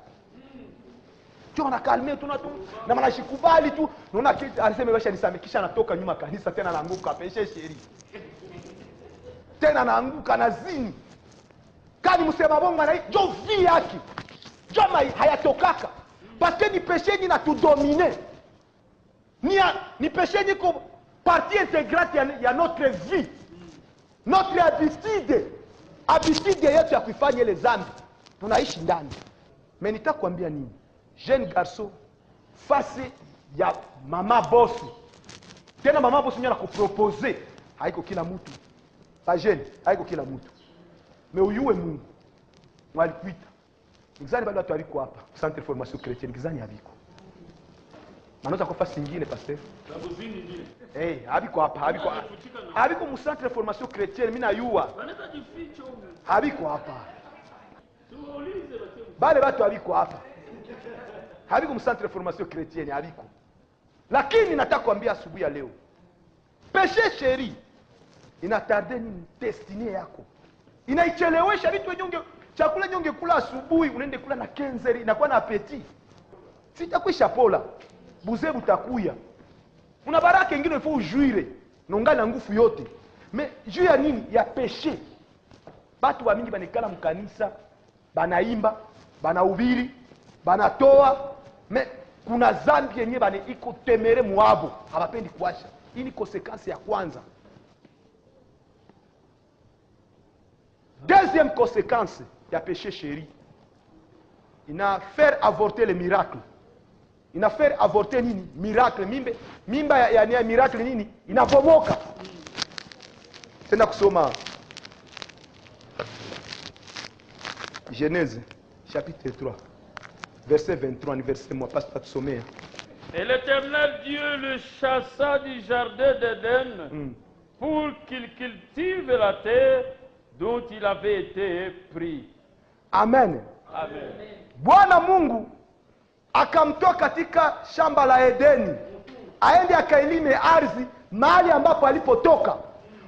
Tu ana kalme tu na manashikubali tu. Unaona kitu alisema wewe nisamekisha, anatoka nyuma kanisa tena anaanguka peshe sheri. Tena anaanguka na zini. Kani msema bongo na jo vi yake. Jama hayatokaka. Parce que ni péché ni na tu dominer. Ni péché ni comme partie intégrante ya notre vie. Notre habitude yetu ya kuifanya ile zambi tunaishi ndani. Mais nitakwambia nini? Jeune garçon face ya mama boss. Tena mama boss nyana kuproposer, haiko kila mtu. Ba jeune, haiko kila mtu. Mais uyue Mungu. Mwalikuita. Ngizani bado watu waliko hapa. Centre de formation chrétienne ngizani habiko. Manoza kwa fasi nyingine pasteur. Babuzini nyingine. Habiko hapa, habiko. Habiko mu centre de formation chrétienne mimi nayua. Wanaweza jificha huko. Habiko hapa. Tuulize basi. Bale watu habiko hapa. Habiko mu centre de formation chrétienne habiko. Lakini nataka kuambia asubuhi ya leo. Péché chéri inatarde nini destiny yako. Inaichelewesha vitu wenye chakula nyonge kula asubuhi unaende kula na kenzeri inakuwa na apeti. Sitakwisha pola. Buzebu takuya. Una baraka nyingine ifo ujuire. Nongana nguvu yote. Mais juu ya nini? Ya péché. Batu wa mingi banekala mkanisa, banaimba, banahubiri, banatoa, mais kuna zambi yenye bane iko temere muabo, hawapendi kuacha. Hii ni konsekansi ya kwanza. Deuxième conséquence ya péché chéri, ina faire avorter le miracle. Ina faire avorter nini? Miracle. Mimba ya miracle nini? Inabomoka. Tena kusoma Genèse chapitre 3 verset 23, ni verset moi passe pas de sommer. Et l'Éternel Dieu le chassa du jardin d'Éden pour qu'il cultive la terre dont il avait été pris. Amen. Amen. Bwana Mungu akamtoa katika shamba la Edeni aende akailime ardhi mahali ambapo alipotoka.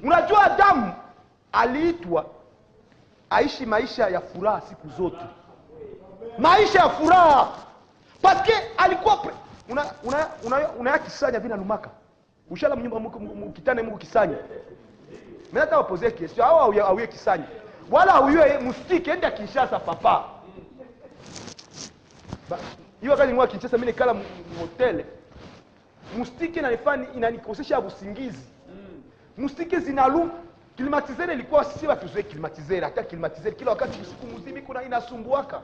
Unajua Adamu aliitwa aishi maisha ya furaha siku zote. Maisha ya furaha. Parce que alikuwa una kisanya vina lumaka. Ushala mnyumba mkitane Mungu kisanya. Mimi nataka kupoze question au ye kisanya. Wala uye mustiki enda Kinshasa papa. Hiyo kazi ngwa Kinshasa mimi nikala hotel. Mustiki inanikosesha usingizi. Mustiki zinalum climatiseur ilikuwa sisi watu zoe climatiseur, hata climatiseur kila wakati usiku mzima kuna inasumbuaka.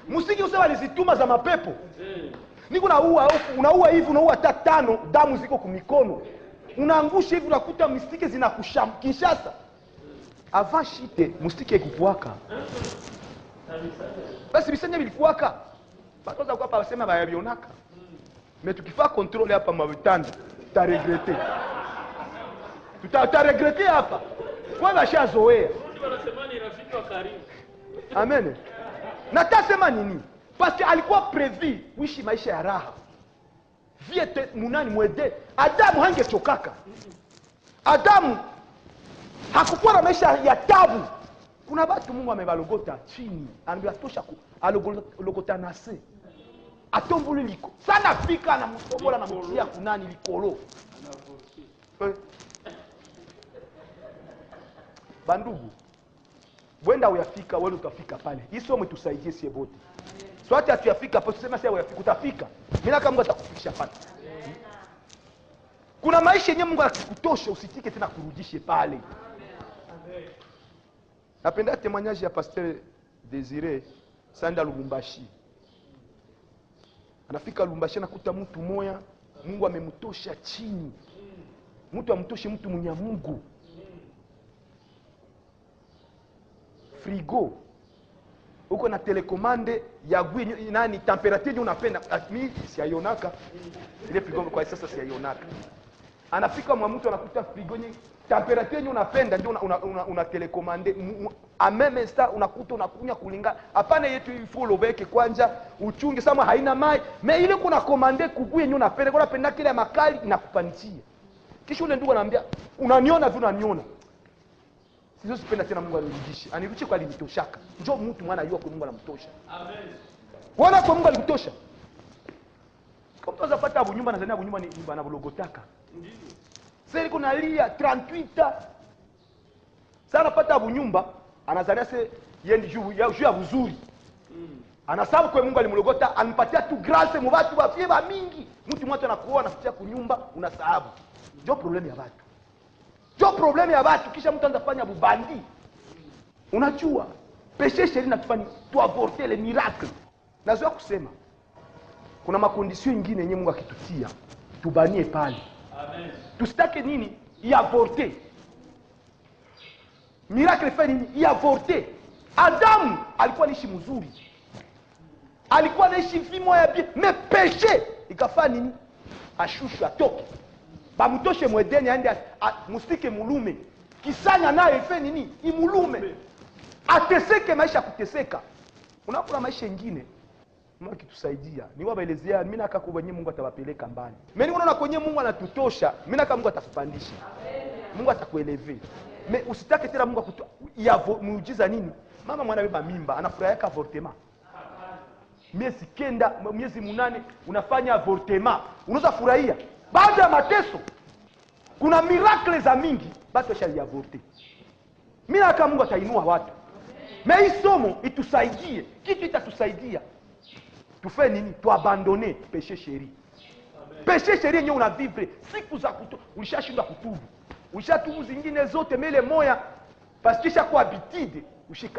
Mustiki usema nizituma za mapepo. Niko unaua hivi unaua hata 5 damu ziko kumikono. Unaangusha hivi unakuta mustiki zinakusham Kinshasa. Avant shite mustiki ikupuaka. Basi bisanya bilikuaka. Batoza kwa hapa sema bayabionaka. Mais tukifaa contrôle hapa mawitanda ta regretter. Tuta regretter hapa. Kwa bashazoea. Wanasema ni rafiki wa karibu. Amen. Natasema nini? Parce que alikuwa prévu kuishi maisha ya raha. Viete munani mwede. Adamu hangechokaka. Adamu hakukuwa na maisha ya tabu. Kuna watu Mungu amebalogota chini, anatosha alogota nase. Atombuli liko. Sana fika na mtombola na mtia kunani likolo. Bandugu, wenda uyafika, wewe utafika pale. Hizo mtusaidie sie bote. Swati atuyafika hapo, tuseme sasa uyafika, utafika. Mimi kama Mungu atakufikisha pale. Kuna maisha yenyewe Mungu akikutosha usitike tena kurudishe pale. Napenda témoignage ya Pasteur Désiré Sanda Lubumbashi. Anafika Lubumbashi anakuta mtu moya, Mungu amemtosha chini. Mtu amtoshe mtu mwenye Mungu. frigo uko na telekomande ya gwi nani temperature ndio unapenda. Mimi siaionaka ile frigo kwa sasa, siaionaka. Anafika mwa mtu anakuta frigo ni temperature ndio unapenda, ndio una telekomande a même instant, unakuta unakunya kulingana. Hapana yetu ifo lobeke kwanja uchunge sama haina mai, mais ile kuna komande kugui ndio unapenda, kuna penda kile makali inakupantia. Kisha ule ndugu anambia unaniona vile unaniona. Sio sipenda tena Mungu anirudishe. Anirudishe kwa alinitoshaka. Njoo mtu mwana yua kwa Mungu anamtosha. Amen. Wana kwa Mungu alikutosha. Kama mtu azapata abu nyumba na zania abu nyumba ni bana bulogotaka. Ndio. Sasa liko nalia 38 Sasa anapata abu nyumba, anazania se yendi juu ya vizuri. Anasabu kwa Mungu alimlogota, anipatia tu grace mu watu bafie ba mingi. Mtu mmoja anakuoa anafikia kunyumba, unasahabu. Ndio problem ya watu. Ndio problem ya watu, kisha mtu anafanya bubandi. Unajua, péché chéri natufanya tu avorter les miracles. Nazoea kusema kuna makondisio nyingine yenyewe Mungu akitutia tubanie pale. Amen. Tusitake nini? Iavorter. Miracle fait nini? Iavorter. Adamu alikuwa anaishi mzuri. Alikuwa anaishi vimo ya bien, mais péché ikafanya nini? Ashushu atoke. Bamutoshe mwedeni aende mustike mulume. Kisanya naye ife nini? Imulume. Ateseke maisha kuteseka. Unakula maisha mengine Mungu akitusaidia. Ni wabaelezea mimi naka kwenye Mungu atawapeleka mbali. Mimi unaona kwenye Mungu anatutosha, mimi naka Mungu atakupandisha. Mungu atakuelevea. Mais usitake tena Mungu muujiza nini? Mama mwana beba mimba anafurahia ka avortement. Miezi 9, miezi 8 unafanya avortement. Unaweza furahia. Baada ya mateso kuna miracle za mingi bado shaliavorte. Mimi naka Mungu atainua watu. Mais somo itusaidie. Kitu itatusaidia. Tufe nini? Tuabandone péché chéri. Péché chéri yenyewe unavivre siku za ulishashindwa kutubu. Ulishatubu zingine zote mele moya parce que ishakuwa habitude,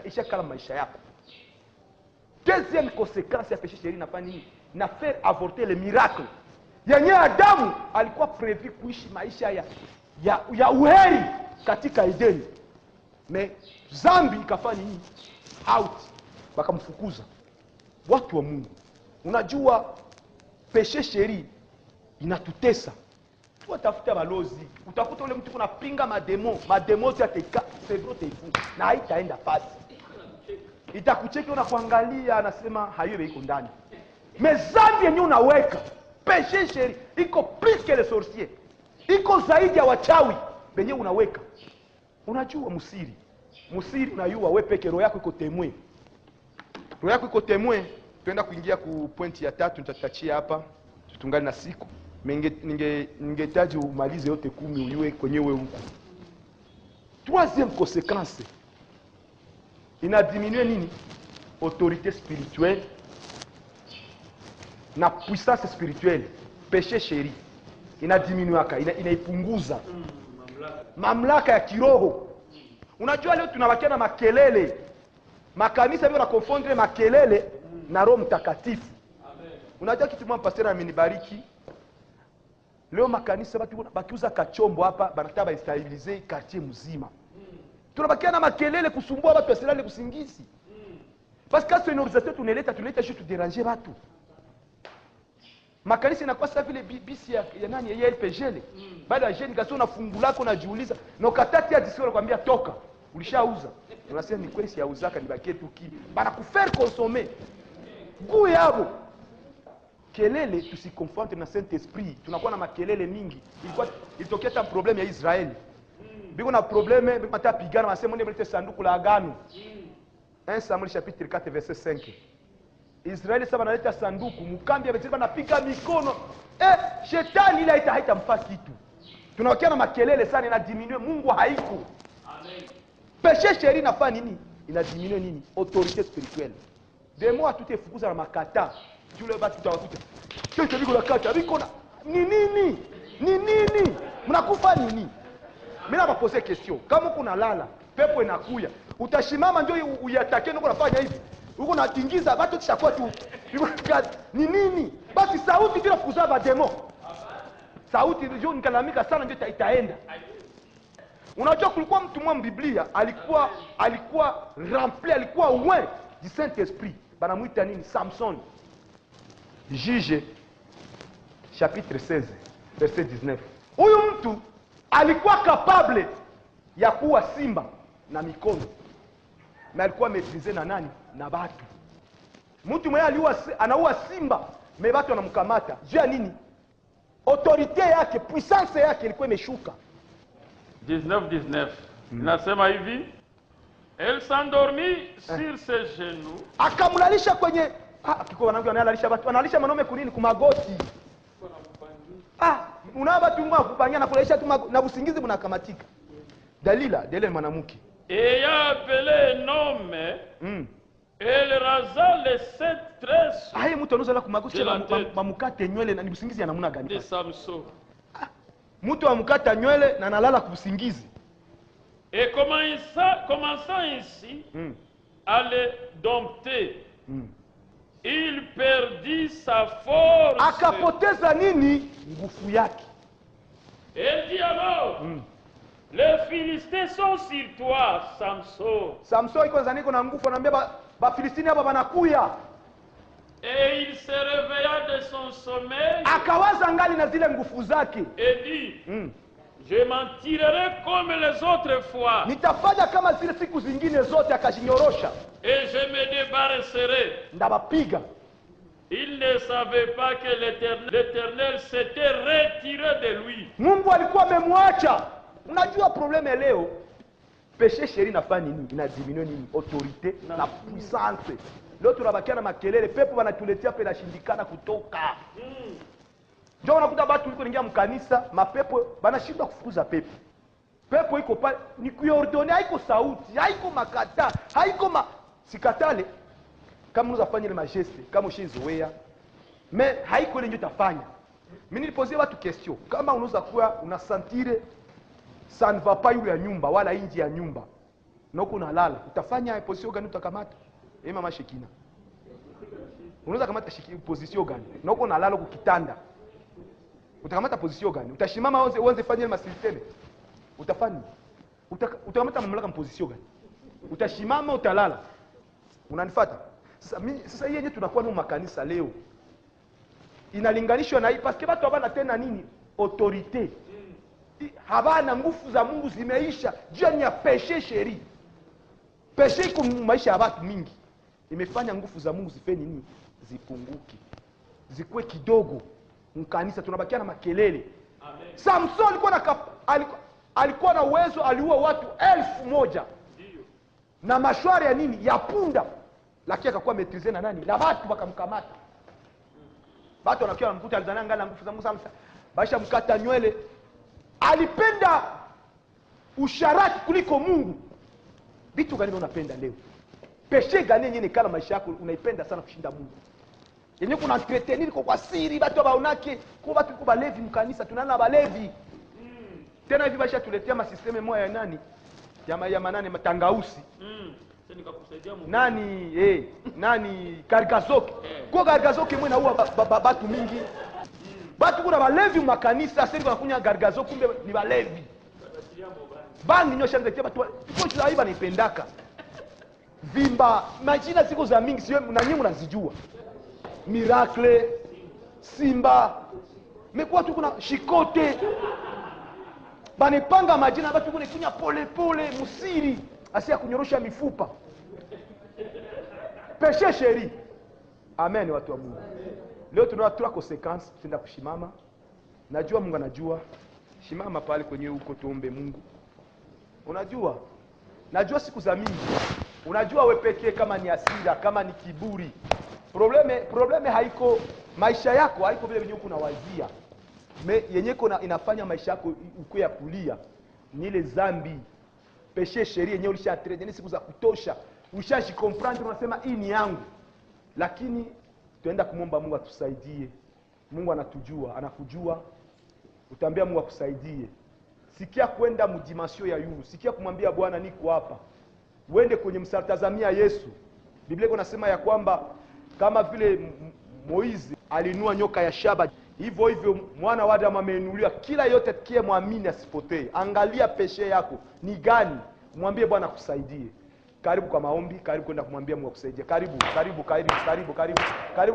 ishakala maisha yako. Deuxième conséquence ya péché chéri inafanya nini? Na faire avorter le miracle. Yenyewe Adamu alikuwa prévu kuishi maisha ya uheri katika Edeni. Mais zambi ikafanya nini? Out. Bakamfukuza. Watu wa Mungu. Unajua péché chéri inatutesa. Tuatafuta balozi. Utakuta ule mtu kuna pinga mademo yote ateka, sevro teifu. Na haitaenda pasi. Itakucheka unakuangalia anasema hayo iko ndani. Mezambi yenyewe unaweka. Péché chéri iko plus que les sorciers. Iko zaidi ya wachawi benye unaweka. Unajua musiri. Musiri unayua wewe peke roho yako iko témoin. Roho yako iko témoin. Tuenda kuingia ku pointi ya 3 nitatachia hapa. Tutungali na siku. Ningetaji umalize yote 10 uyue kwenyewe huko. Troisième conséquence. Ina diminuer nini? Autorité spirituelle na puissance spirituelle. Péché chéri. Ina diminuaka, inaipunguza. Mamlaka ya kiroho. Unajua leo tunabakia na makelele. Makanisa hiyo na confondre makelele na Roho Mtakatifu. Amen. Unajua kitu mwa pastor amenibariki. Leo makanisa watu bakiuza kachombo hapa banataka baistabilize quartier mzima. Tunabakia na makelele kusumbua watu wasilale kusingizi. Parce que sonorisation tunaleta juste déranger watu. Makanisa inakuwa sasa vile bisi ya nani ya LPG. Baada ya jeune kasi unafungulako unajiuliza na ukatati hadi sio nakwambia toka. Ulishauza. Unasema ni kweli siauzaka nibakie tu ki. Bana kufaire consommer. Guu yabo. Kelele tusikonfronte na Saint-Esprit. Tunakuwa na makelele mingi. Ilitokea hata problem ya Israeli. Biko na probleme biko matapigana wasema ndio mlete sanduku la agano. 1 Samuel chapitre 4 verset 5. Israeli sasa wanaleta sanduku, mkambi ya Bethlehem anapiga mikono. Shetani ile haitamfaa kitu. Tunawakia na makelele sana ina diminue Mungu haiko. Amen. Péché chéri inafanya nini? Ina diminue nini? Autorité spirituelle. Demo atutefukuza na makata. Yule batu tutawakuta. Kesho biko la kata, biko na ni nini? Ni nini? Mnakufa nini? Mimi na poser question. Kama kuna lala, pepo inakuya. Utashimama ndio uyatake ndio unafanya hivi. Uko natingiza watu kishakuwa tu. Ni nini? Basi sauti bila kukuza ba demo. Sauti ndio nikalamika sana ndio itaenda. Unajua kulikuwa mtu mmoja mbiblia alikuwa rempli, alikuwa loin du Saint Esprit. Banamuita nini? Samson. Juge chapitre 16 verset 19. Huyu mtu alikuwa capable ya kuwa simba na mikono, na alikuwa maîtrisé na nani? Na batu. Mtu mwenye anaua simba, me batu anamkamata. Juu ya nini? Autorité yake, puissance yake ilikuwa imeshuka. 19 inasema hivi, elle s'endormit sur ses genoux, akamlalisha kwenye kiko wanangu analalisha watu, analisha manome kunini? Kumagoti. Una watu mwa kupanya na kulalisha tu na busingizi bunakamatika. Dalila mwanamke et a appelé un homme, elle rasa les 7 tresses. Mtu anaweza la kumagoti mamukate nywele na busingizi anamuna gani? De Samson. Mtu amukata nywele na analala kubusingizi. Et commençant ainsi à le dompter, il perdit sa force. Akapoteza nini? Nguvu yake. Elle dit alors, les Philistins sont sur toi, Samson. Samson iko zaniko na nguvu, anambia ba Filistini hapa banakuya. Et il se réveilla de son sommeil. Akawaza ngali na zile nguvu zake. Et dit, je m'en tirerai comme les autres fois. Nitafanya kama zile siku zingine zote. Akajinyorosha. Et je me débarrasserai. Ndabapiga. Il ne savait pas que l'Éternel s'était retiré de lui. Mungu alikuwa amemwacha. Unajua probleme leo, péché chéri nafanya nini? Inadiminue nini? Autorité na puissance. Leo tunabakia na makelele, pepo wanatuletea pe nashindikana kutoka. Ndio unakuta watu liko ingia mkanisa, mapepo banashindwa kufukuza pepo. Pepo iko pale ni kuordone, haiko sauti, haiko makata, haiko sikatale. Kama unaweza fanya ile majeste, kama ushizoea, mais haiko ile ndio utafanya. Mimi nilipozie watu question, kama unaweza kuwa unasantire ça ne va pas yule ya nyumba wala inji ya nyumba, na uko unalala, utafanya position gani? Utakamata mama Shekina, unaweza kamata position gani? Na uko unalala kwa kitanda, utakamata position gani? Utashimama uanze fanya ile masisteme, utafanya utakamata mamlaka position gani? Utashimama, utalala. Unanifuata? Sasa hii yenyewe tunakuwa na makanisa leo inalinganishwa na hii parce que watu habana tena nini? Autorité. Habana nguvu za Mungu zimeisha. Jua ni ya péché chéri. Péché iko maisha ya watu mingi. Imefanya nguvu za Mungu zifanye nini? Zipunguke. Zikuwe kidogo. Mkanisa tunabakia na makelele. Amen. Samson alikuwa na uwezo, aliua watu 1000 na mashwari ya nini? Ya punda. Lakini akakuwa maîtrisé na nani? Na watu wakamkamata. Watu wanakia wanamkuta alizana ngala nguvu za Mungu sana. Baisha mkata nywele. Alipenda usharati kuliko Mungu. Vitu gani unapenda leo? Péché gani yenyewe kala maisha yako unaipenda sana kushinda Mungu? Yenyewe kuna entretenir kwa siri, watu baonake, kwa watu kwa balevi mkanisa, tunaona balevi. Tena hivi basha tuletea masisteme moja ya nani? Ya manane matangausi. Nani nani Gargazoke. Kwa Gargazoke mwe na huwa batu mingi. Batu kuna balevi makanisa, sasa wanakunya Gargazoke kumbe ni balevi. Bangi nyosha ndetea batu. Kwa hiyo haiba nipendaka. Vimba, majina ziko za mingi sio na nyinyi mnazijua. Miracle, Simba. Mekuwa tu kuna Shikote. Banepanga majina batu kuna kunya pole pole, musiri, asia kunyorosha mifupa. Péché chéri. Amen watu wa Mungu. Leo tunatoa consequence, tunaenda kushimama. Najua Mungu anajua. Shimama pale kwenye huko tuombe Mungu. Unajua? Najua siku za mingi. Unajua wewe pekee kama ni hasira, kama ni kiburi. Probleme haiko maisha yako, haiko vile vile uko unawazia. Yenye inafanya maisha yako uko ya kulia. Ni ile dhambi. Péché chéri yenyewe ulishatrain siku za kutosha. Ushajikomprendre unasema hii ni yangu. Lakini tuenda kumomba Mungu atusaidie. Mungu anatujua, anakujua. Utaambia Mungu akusaidie. Sikia kwenda mdimasio ya yulu. Sikia kumwambia Bwana niko hapa. Uende kwenye msatazamia Yesu. Biblia inasema ya kwamba kama vile Moizi alinua nyoka ya shaba Hivyo hivyo mwana wa Adamu ameinuliwa, kila yote kie mwamini asipotee. Angalia peshe yako ni gani, mwambie Bwana kusaidie. Karibu kwa maombi, karibu kwenda kumwambia Mungu akusaidie. Karibu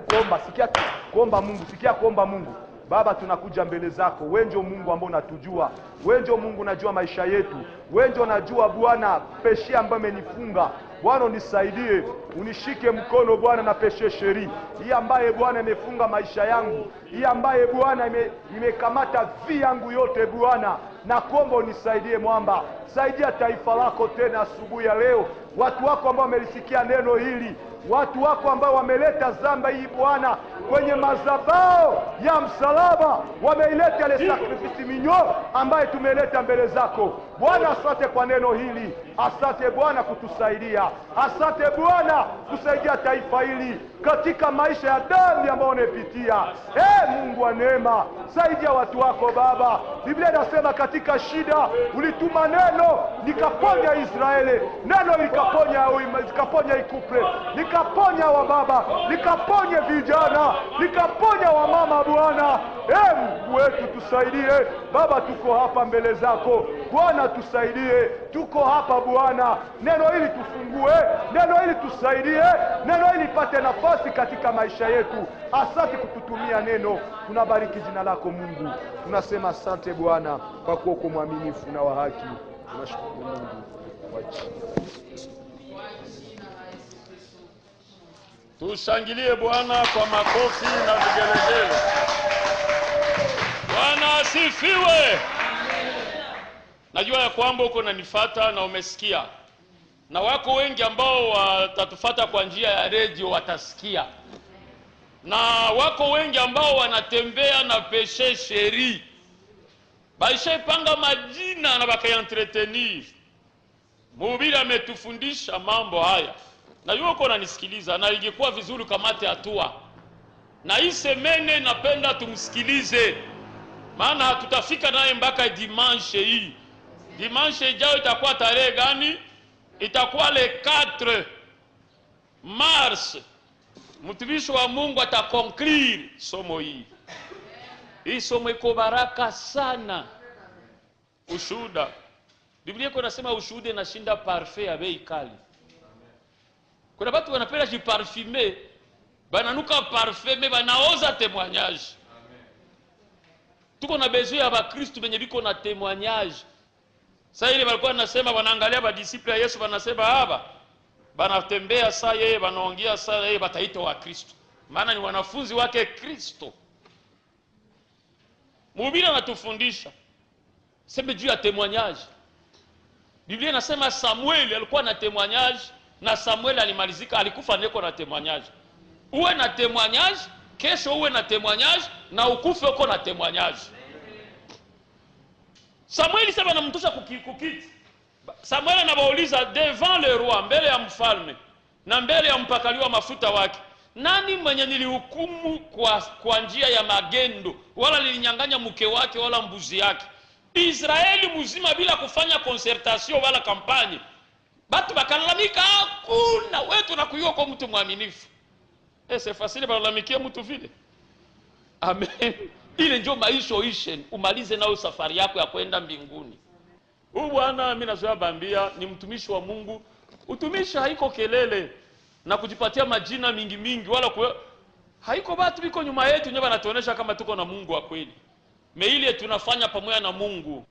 kuomba, sikia kuomba Mungu, sikia kuomba Mungu. Baba, tunakuja mbele zako. Wewe ndio Mungu ambaye unatujua. Wewe ndio Mungu unajua maisha yetu. Wewe ndio unajua Bwana peshe ambayo imenifunga. Bwana unisaidie, unishike mkono Bwana na peshe sheri hii ambaye Bwana imefunga maisha yangu, hii ambaye Bwana imekamata vi yangu yote Bwana, na kuomba unisaidie mwamba. Saidia taifa lako tena asubuhi ya leo, watu wako ambao wamelisikia neno hili, watu wako ambao wameleta zamba hii Bwana kwenye mazabao ya msalaba, wameileta ile sacrifice minyo ambaye tumeleta mbele zako Bwana. Asante kwa neno hili, asante Bwana kutusaidia, asante Bwana kusaidia taifa hili katika maisha ya dhambi ambayo unapitia. Mungu wa neema, saidia watu wako Baba. Biblia inasema katika shida ulituma neno likaponya Israeli, neno likaponya ikuple, likaponya wa baba, likaponya vijana, likaponya wa mama Bwana. Mungu wetu tusaidie Baba, tuko hapa mbele zako Bwana, tusaidie, tuko hapa Bwana, neno hili tufungue, neno hili tusaidie, neno hili pate nafasi katika maisha yetu. Asante kututumia neno, tunabariki jina lako Mungu, tunasema asante Bwana kwa kuwa uko mwaminifu na wa haki. Tunashukuru Mungu kwa jina. Tushangilie Bwana kwa makofi na vigelegele. Bwana asifiwe. Najua ya kwamba uko unanifuata na umesikia, na wako wengi ambao watatufuata kwa njia ya radio watasikia, na wako wengi ambao wanatembea na peshe sheri, baisha panga majina na bakaentretenir. Mhubiri ametufundisha mambo haya, na yuko unanisikiliza, na ingekuwa vizuri kamate hatua, na hii semene napenda tumsikilize, maana tutafika naye mpaka dimanche hii. Dimanche ijayo itakuwa tarehe gani? Itakuwa le 4 mars. Mtumishi wa Mungu ataconclure somo hii. Hii somo iko baraka sana. Ushuhuda. Biblia iko nasema ushuhuda inashinda parfait ya bei kali. Kuna watu wanapenda jiparfumer, bananuka parfait mais banaoza témoignage. Tuko na besoin ya Bakristo benye biko na témoignage. Sasa ile walikuwa nasema wanaangalia ba disciple ya Yesu, wanasema hapa banatembea saa yeye, wanaongea saa yeye, bataitwa wa Kristo, maana ni wanafunzi wake Kristo. Mhubiri anatufundisha sema juu ya témoignage. Biblia inasema Samuel alikuwa na témoignage, na Samuel alimalizika, alikufa neko na témoignage. Uwe na témoignage, kesho uwe na témoignage, na ukufe uko na témoignage. Samuel sema anamtosha kukiti. Samuel anabauliza devant le roi, mbele ya mfalme na mbele ya mpakaliwa mafuta wake, nani mwenye nilihukumu kwa njia ya magendo, wala nilinyang'anya mke wake wala mbuzi yake? Israeli mzima bila kufanya concertation wala kampanye, batu bakalamika, hakuna wetu na kuyo kwa mtu mwaminifu. C'est facile balamikia mtu vile. Amen. Ile ndio maisha oishen, umalize nao safari yako ya kwenda mbinguni. Huyu bwana mimi nazoea bambia ni mtumishi wa Mungu. Utumishi haiko kelele na kujipatia majina mingi mingi, wala haiko batu biko nyuma yetu ndio wanatuonesha kama tuko na Mungu wa kweli. Meile tunafanya pamoja na Mungu.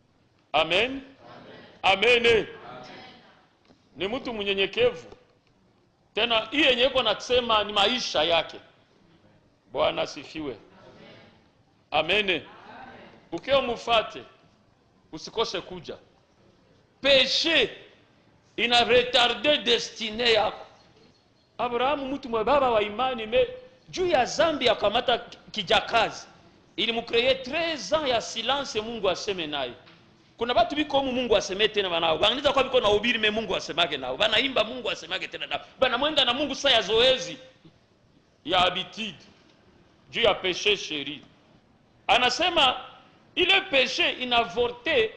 Amen. Amen. Amen. Ni mtu mnyenyekevu. Tena hii yenyewe iko nasema ni maisha yake. Bwana asifiwe. Amen. Ukiwa mufate usikose kuja. Péché ina retarder destinée yako. Abrahamu mtu mwa baba wa imani, me juu ya zambi akamata kijakazi, ili mkreye 13 ans ya silence Mungu aseme naye. Kuna watu biko Mungu aseme tena banao. Bananiza kwa biko na ubiri me Mungu asemage nao. Banaimba Mungu asemage tena nao. Banamwenda na Mungu saa ya zoezi ya habitude. Juu ya péché chéri. Anasema ile péché inavorte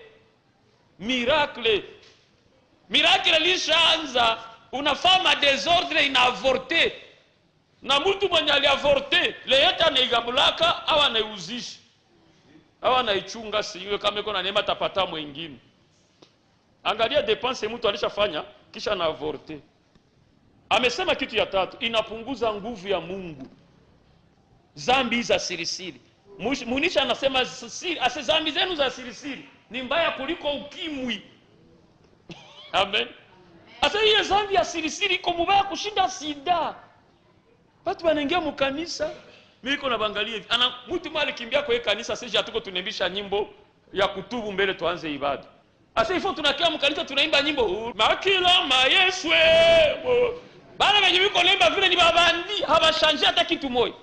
miracle. Miracle lishaanza, unafanya désordre inavorte. Na mtu mwenye aliavorte leyeta anaigabulaka au anaiuzisha au anaichunga, siwe kama iko na neema tapata mwingine. Angalia depense mtu alishafanya kisha na avorte. Amesema kitu ya tatu, inapunguza nguvu ya Mungu. Zambi za sirisiri. Munisha anasema ase zambi zenu za sirisiri ni mbaya kuliko ukimwi. Amen. Asa hiyo zambi ya sirisiri iko mbaya kushinda sida. Watu wanaingia mkanisa, mimi niko nabangalia hivi. Ana mtu mali kimbia kwa kanisa, sisi hatuko tunaimbisha nyimbo ya kutubu mbele tuanze ibada. Asa ifo tunakia mkanisa tunaimba nyimbo makila mayeswe. Bana wenye wiko naimba vile ni babandi, hawashanje hata kitu moja.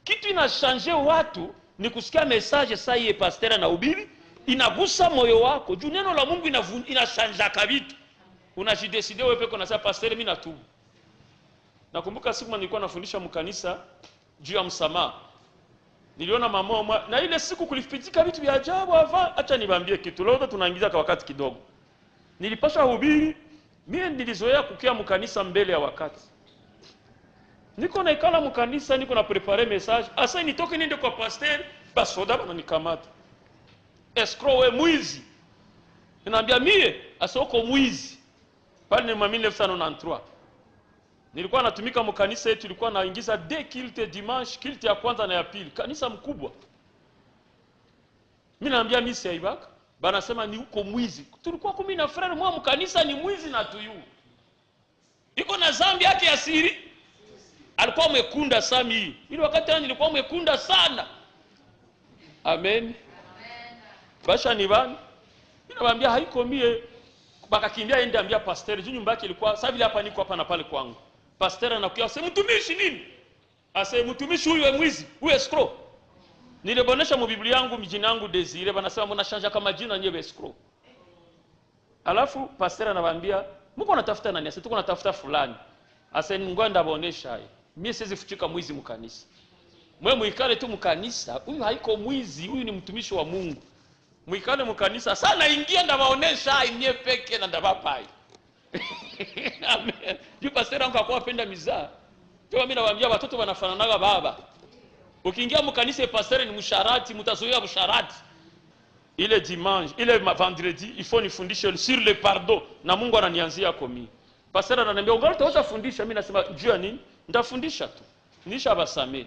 Kitu inashanje watu ni kusikia message saa hii pastor na ubiri, inagusa moyo wako. Juu neno la Mungu inashanja kavitu. Unajideside wewe peke na sasa pastor mimi natubu. Nakumbuka siku nilikuwa nafundisha mkanisa juu ya msamaha. Niliona mama na ile siku kulipitika vitu vya ajabu. Acha niwaambie kitu. Leo tunaingiza kwa wakati kidogo. Nilipaswa hubiri, mimi nilizoea kukia mkanisa mbele ya wakati. Niko naikala mkanisa, niko na prepare message. Asa nitoke niende kwa pastor, basoda bana nikamata. Escrow we mwizi. Ninaambia mie asoko mwizi. Pale ni 1993. Nilikuwa natumika mkanisa yetu, tulikuwa naingiza de kilte dimanche, kilte ya kwanza na ya pili. Kanisa mkubwa. Mimi naambia mimi si aibaka, bana sema ni uko mwizi. Tulikuwa 10 na frere mwa mkanisa ni mwizi na tuyu. Iko na zambi yake ya siri. Alikuwa mwekunda sami hii. Ile wakati yangu nilikuwa mwekunda sana. Amen. Basha ni bani? Ninawaambia haiko mie. Bakakimbia ende ambia pastor, juu nyumba yake ilikuwa sasa vile hapa niko hapa na pale kwangu. Pastor anakuja asema mtumishi nini? Ase mtumishi huyu mwizi, huyu escrow. Nilibonesha mu Biblia yangu mjina yangu Desire, banasema mnashanja kama jina nyewe escrow. Alafu pastor anawaambia, "Mko natafuta nani?" Ase tuko natafuta fulani. Ase ngoja ndabonesha hai. Mimi siwezi kuchika mwizi mkanisa. Mwe muikale tu mkanisa, huyu haiko mwizi, huyu ni mtumishi wa Mungu. Muikale mkanisa, sana ingia ndabaonesha hai mie peke na ndabapai. Amen. Juu pastor wangu akawa penda mizaa. Ndio mimi nawaambia watoto wanafananaga baba. Ukiingia mkanisa pastor ni msharati, mtazoea msharati. Ile dimanche, ile vendredi, il faut nifundishe sur le pardon na Mungu ananianzia komi. Pastor ananiambia ungali utafundisha, mimi nasema juu ya nini? Ndafundisha tu. Nisha basamee.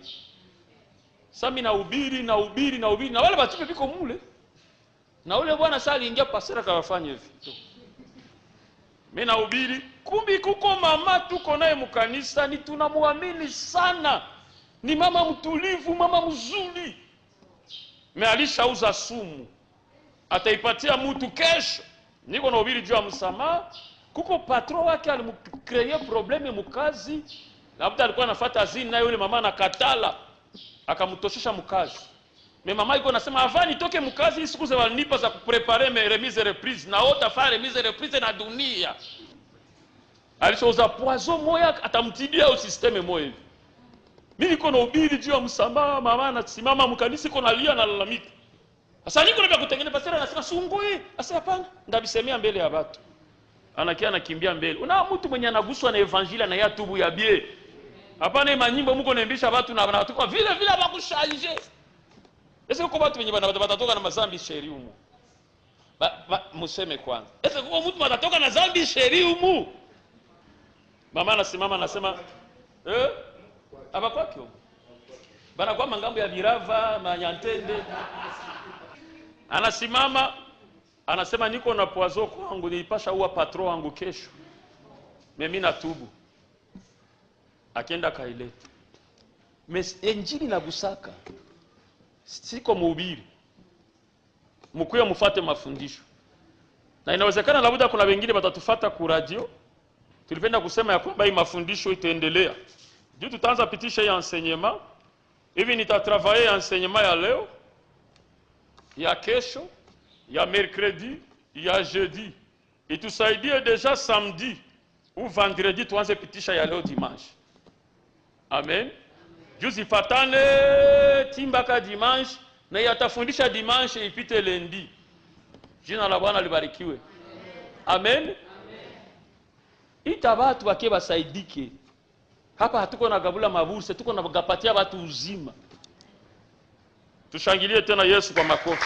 Sasa mimi nahubiri na wale watu biko mule. Na ule bwana sasa aliingia pastor akawafanya hivi. Mimi nahubiri, kumbi kuko mama tuko naye mkanisa, ni tunamwamini sana. Ni mama mtulivu, mama mzuri. Alishauza sumu. Ataipatia mtu kesho. Niko nahubiri juu ya msamaha. Kuko patron wake alimcreate probleme mkazi. Labda alikuwa anafuata azini na yule mama anakatala. Akamtoshesha mkazi. Mama iko nasema avani toke mkazi siku za walinipa za kuprepare me remise reprise na ota fa remise reprise na dunia. Alishauza poison moya atamtibia au systeme moya hivi. Mimi niko na ubiri juu ya msamaha, mama anasimama mkanisa iko nalia na lalamika. Sasa niko na kutengeneza pastor anasema sungui, asa hapana, ndabisemea mbele ya watu. Anakia anakimbia mbele. Una mtu mwenye anaguswa na evangelia na ya tubu ya bie. Hapana manyimbo mko naembisha watu na watu kwa vile bakushanje. Ese kwa watu wenye batatoka na mazambi sheri humu. Museme kwanza. Ese kwa mtu batatoka na zambi sheri humu. Mama anasimama anasema aba kwake humu. Bana kwa mangambo ya virava, manyantende. Anasimama anasema niko na poazo kwangu nilipasha uwa patron wangu kesho. Mimi natubu. Akienda kaileta. Injili na busaka. Siko mhubiri. Mkuye mfuate mafundisho. Na inawezekana labda kuna wengine watatufuata ku radio. Tulipenda kusema ya kwamba hii mafundisho itaendelea. Juu tutaanza pitisha hii enseignement. Hivi nitatravailler enseignement ya leo, ya kesho, ya mercredi, ya jeudi. Itusaidie deja samedi ou vendredi tuanze pitisha ya leo dimanche. Amen. Juzi fatane timbaka dimanche na yatafundisha dimanche ipite lundi. Jina la Bwana libarikiwe. Amen. Ita watu wake basaidike. Hapa hatuko na gabula maburse, tuko na gapatia watu uzima. Tushangilie tena Yesu kwa makofi.